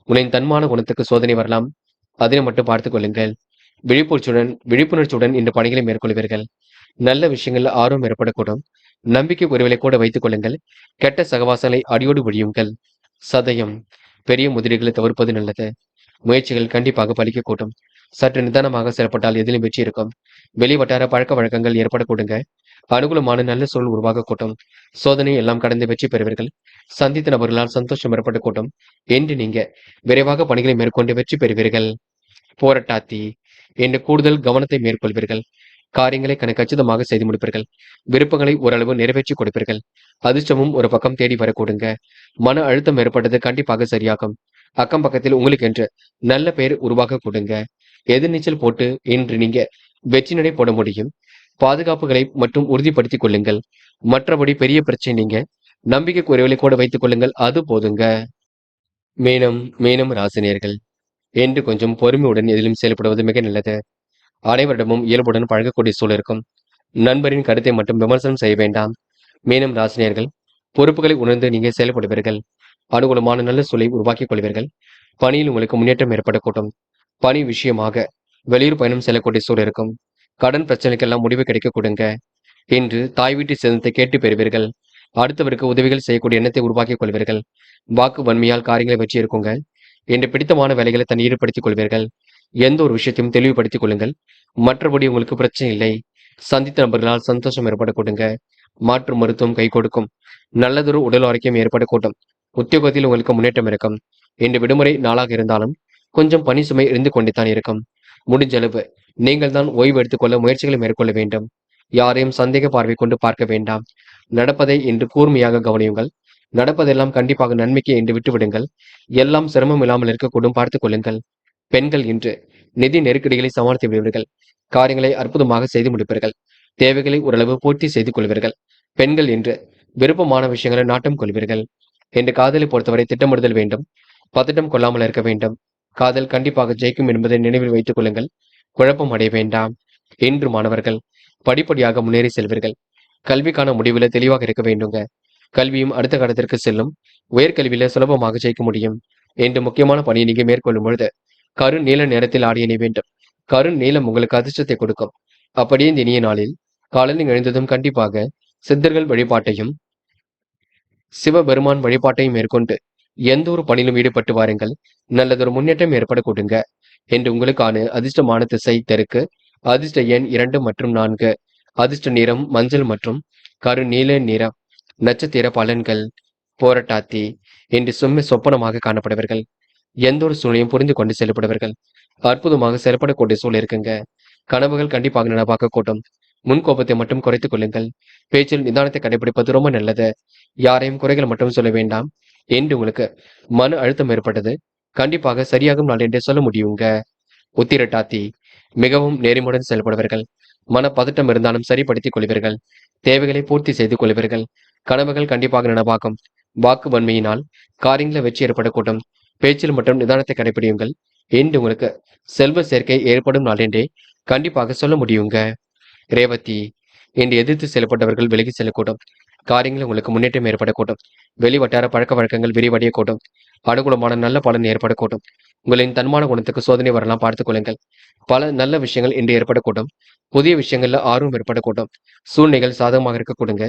உங்களின் தன்மான குணத்துக்கு சோதனை வரலாம். அதனை மட்டும் பார்த்துக் கொள்ளுங்கள். விழிப்புணர்ச்சியுடன் இந்த பணிகளை மேற்கொள்வீர்கள். நல்ல விஷயங்கள் ஆர்வம் ஏற்படக்கூடும். நம்பிக்கை குறைகளை கூட வைத்துக் கொள்ளுங்கள். கெட்ட சகவாசங்களை அடியோடு ஒழியுங்கள். சதயம். பெரிய முதலீடுகளை தவிர்ப்பது நல்லது. முயற்சிகள் கண்டிப்பாக பலிக்கக்கூடும். சற்று நிதானமாக செயல்பட்டால் எதிலும் வெற்றி இருக்கும். வெளி வட்டார பழக்க வழக்கங்கள் ஏற்பட கொடுங்க. அனுகூலமான நல்ல சூழல் உருவாகக்கூடும். சோதனை எல்லாம் கடந்து வெற்றி பெறுவீர்கள். சந்தித்த நபர்களால் சந்தோஷம் ஏற்படக்கூடும். என்று நீங்க விரைவாக பணிகளை மேற்கொண்டு வெற்றி பெறுவீர்கள். போராட்டாத்தி. என்று கூடுதல் கவனத்தை மேற்கொள்வீர்கள். காரியங்களை கச்சிதமாக செய்து முடிப்பீர்கள். விருப்பங்களை ஓரளவு நிறைவேற்றி கொடுப்பீர்கள். அதிர்ஷ்டமும் ஒரு பக்கம் தேடி வரக்கூடுங்க. மன அழுத்தம் ஏற்பட்டது கண்டிப்பாக சரியாகும். அக்கம் பக்கத்தில் உங்களுக்கு என்று நல்ல பெயர் உருவாக கொடுங்க. எதிர்நீச்சல் போட்டு இன்று நீங்க வெற்றி நடை போட முடியும். பாதுகாப்புகளை மட்டும் உறுதிப்படுத்திக் கொள்ளுங்கள். மற்றபடி பெரிய பிரச்சனை நீங்க நம்பிக்கை குறைவுகளை கூட வைத்துக் கொள்ளுங்கள். அது போதுங்க. மீனம் ராசினியர்கள். என்று கொஞ்சம் பொறுமையுடன் எதிலும் செயல்படுவது மிக நல்லது. அனைவரிடமும் இயல்புடன் பழகக்கூடிய சூழல் இருக்கும். நண்பரின் கருத்தை மட்டும் விமர்சனம் செய்ய வேண்டாம். மீனம் ராசினியர்கள் பொறுப்புகளை உணர்ந்து நீங்க செயல்படுவீர்கள். அனுகூலமான நல்ல சூழலை உருவாக்கிக் கொள்வீர்கள். பணியில் உங்களுக்கு முன்னேற்றம் ஏற்படக்கூடும். பணி விஷயமாக வெளியூர் பயணம் செல்லக்கூடிய சூழல் இருக்கும். கடன் பிரச்சனைக்கெல்லாம் முடிவு கிடைக்க கொடுங்க. இன்று தாய் வீட்டு சேதத்தை கேட்டு பெறுவீர்கள். அடுத்தவருக்கு உதவிகள் செய்யக்கூடிய எண்ணத்தை உருவாக்கிக் கொள்வீர்கள். வாக்கு வன்மையால் காரியங்களை வெற்றி இருக்குங்க. இன்று பிடித்தமான வேலைகளை தன் ஈடுபடுத்திக் கொள்வீர்கள். எந்த ஒரு விஷயத்தையும் தெளிவுபடுத்திக் கொள்ளுங்கள். மற்றபடி உங்களுக்கு பிரச்சனை இல்லை. சந்தித்த நபர்களால் சந்தோஷம் ஏற்பட கொடுங்க. மாற்று மருத்துவம் கை கொடுக்கும். நல்லதொரு உடல் ஆரோக்கியம் ஏற்பட கூட்டும். உத்தியோகத்தில் உங்களுக்கு முன்னேற்றம் இருக்கும். இன்று விடுமுறை நாளாக இருந்தாலும் கொஞ்சம் பணி சுமை இருந்து கொண்டுதான் இருக்கும். முடிஞ்சளவு நீங்கள் தான் ஓய்வு எடுத்துக்கொள்ள முயற்சிகளை மேற்கொள்ள வேண்டும். யாரையும் சந்தேக பார்வை கொண்டு பார்க்க வேண்டாம். நடப்பதை இன்று கூர்மையாக கவனியுங்கள். நடப்பதெல்லாம் கண்டிப்பாக நன்மைக்கு என்று விட்டுவிடுங்கள். எல்லாம் சிரமம் இல்லாமல் இருக்கக்கூடும், பார்த்துக் கொள்ளுங்கள். பெண்கள் இன்று நிதி நெருக்கடிகளை சமாளித்து விடுவீர்கள். காரியங்களை அற்புதமாக செய்து முடிப்பீர்கள். தேவைகளை ஓரளவு பூர்த்தி செய்து கொள்வீர்கள். பெண்கள் இன்று விருப்பமான விஷயங்களை நாட்டம் கொள்வீர்கள். என்று காதலை பொறுத்தவரை திட்டமிடுதல் வேண்டும். பதட்டம் கொள்ளாமல் இருக்க வேண்டும். காதல் கண்டிப்பாக ஜெயிக்கும் என்பதை நினைவில் வைத்துக் கொள்ளுங்கள். குழப்பம் அடைய வேண்டாம். இன்று மாணவர்கள் படிப்படியாக முன்னேறி செல்வீர்கள். கல்விக்கான முடிவுல தெளிவாக இருக்க வேண்டுங்க. கல்வியும் அடுத்த கட்டத்திற்கு செல்லும். உயர்கல்வியில சுலபமாக ஜெயிக்க முடியும். என்று முக்கியமான பணியை நீங்க மேற்கொள்ளும் பொழுது கரு நீல நேரத்தில் ஆடி அணிய வேண்டும். கரு நீளம் உங்களுக்கு அதிர்ஷ்டத்தை கொடுக்கும். அப்படியே இந்த இனிய நாளில் காலையில் எழுந்ததும் கண்டிப்பாக சித்தர்கள் வழிபாட்டையும் சிவபெருமான் வழிபாட்டையும் மேற்கொண்டு எந்த ஒரு பணியிலும் ஈடுபட்டு வாருங்கள். நல்லதொரு முன்னேற்றம் ஏற்பட கொடுங்க. என்று உங்களுக்கான அதிர்ஷ்டமான திசை தெற்கு. அதிர்ஷ்ட எண் 2 மற்றும் 4. அதிர்ஷ்ட நிறம் மஞ்சள் மற்றும் கரு நீல நிறம். நட்சத்திர பலன்கள். போராட்டாத்தி. என்று சொப்பனமாக காணப்படுவர்கள். எந்த ஒரு சூழ்நிலையும் புரிந்து கொண்டு செயல்படுவர்கள். அற்புதமாக செயல்படக்கூடிய சூழல் இருக்குங்க. கனவுகள் கண்டிப்பாக நனவாக்க கூட்டும். முன்கோபத்தை மட்டும் குறைத்துக் கொள்ளுங்கள். பேச்சில் நிதானத்தை கடைபிடிப்பது ரொம்ப நல்லது. யாரையும் குறைகள் மட்டும் சொல்ல வேண்டாம். என்று உங்களுக்கு மன அழுத்தம் ஏற்பட்டது கண்டிப்பாக சரியாகும் நாள் என்றே சொல்ல முடியுங்க. உத்திரட்டாத்தி. மிகவும் நேர்மையுடன் செயல்படுவர்கள். மன பதட்டம் இருந்தாலும் சரிப்படுத்திக் கொள்வீர்கள். தேவைகளை பூர்த்தி செய்து கொள்வீர்கள். கனவுகள் கண்டிப்பாக நனவாகும். வாக்கு வன்மையினால் காரியங்களை வெற்றி ஏற்படக்கூடும். பேச்சில் மட்டும் நிதானத்தை கடைபிடியுங்கள். என்று உங்களுக்கு செல்வ சேர்க்கை ஏற்படும் நாள் என்றே கண்டிப்பாக சொல்ல முடியுங்க. ரேவதி. என்று எதிர்த்து செயல்பட்டவர்கள் விலகி செல்லக்கூடும். காரியங்கள் உங்களுக்கு முன்னேற்றம் ஏற்படக்கூடும். வெளி வட்டார பழக்க வழக்கங்கள் விரிவடையக்கூடும். அனுகூலமான நல்ல பலன் ஏற்படக்கூடும். உங்களின் தன்மான குணத்துக்கு சோதனை வரலாம், பார்த்துக் கொள்ளுங்கள். பல நல்ல விஷயங்கள் இன்று ஏற்படக்கூடும். புதிய விஷயங்கள்ல ஆர்வம் ஏற்படக்கூடும். சூழ்நிலைகள் சாதகமாக இருக்கக்கூடுங்க.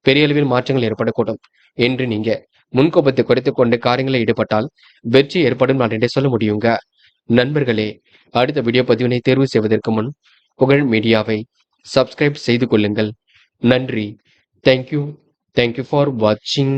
பெரிய அளவில் மாற்றங்கள் ஏற்படக்கூடும். என்று நீங்க முன்கோபத்தை குறைத்துக் கொண்டு காரியங்களில் ஈடுபட்டால் வெற்றி ஏற்படும் நான் என்றே சொல்ல முடியுங்க. நண்பர்களே, அடுத்த வீடியோ பதிவினை தேர்வு செய்வதற்கு முன் புகழ் மீடியாவை சப்ஸ்கிரைப் செய்து கொள்ளுங்கள். நன்றி. தேங்க்யூ. தேங்க்யூ ஃபார் வாட்சிங்.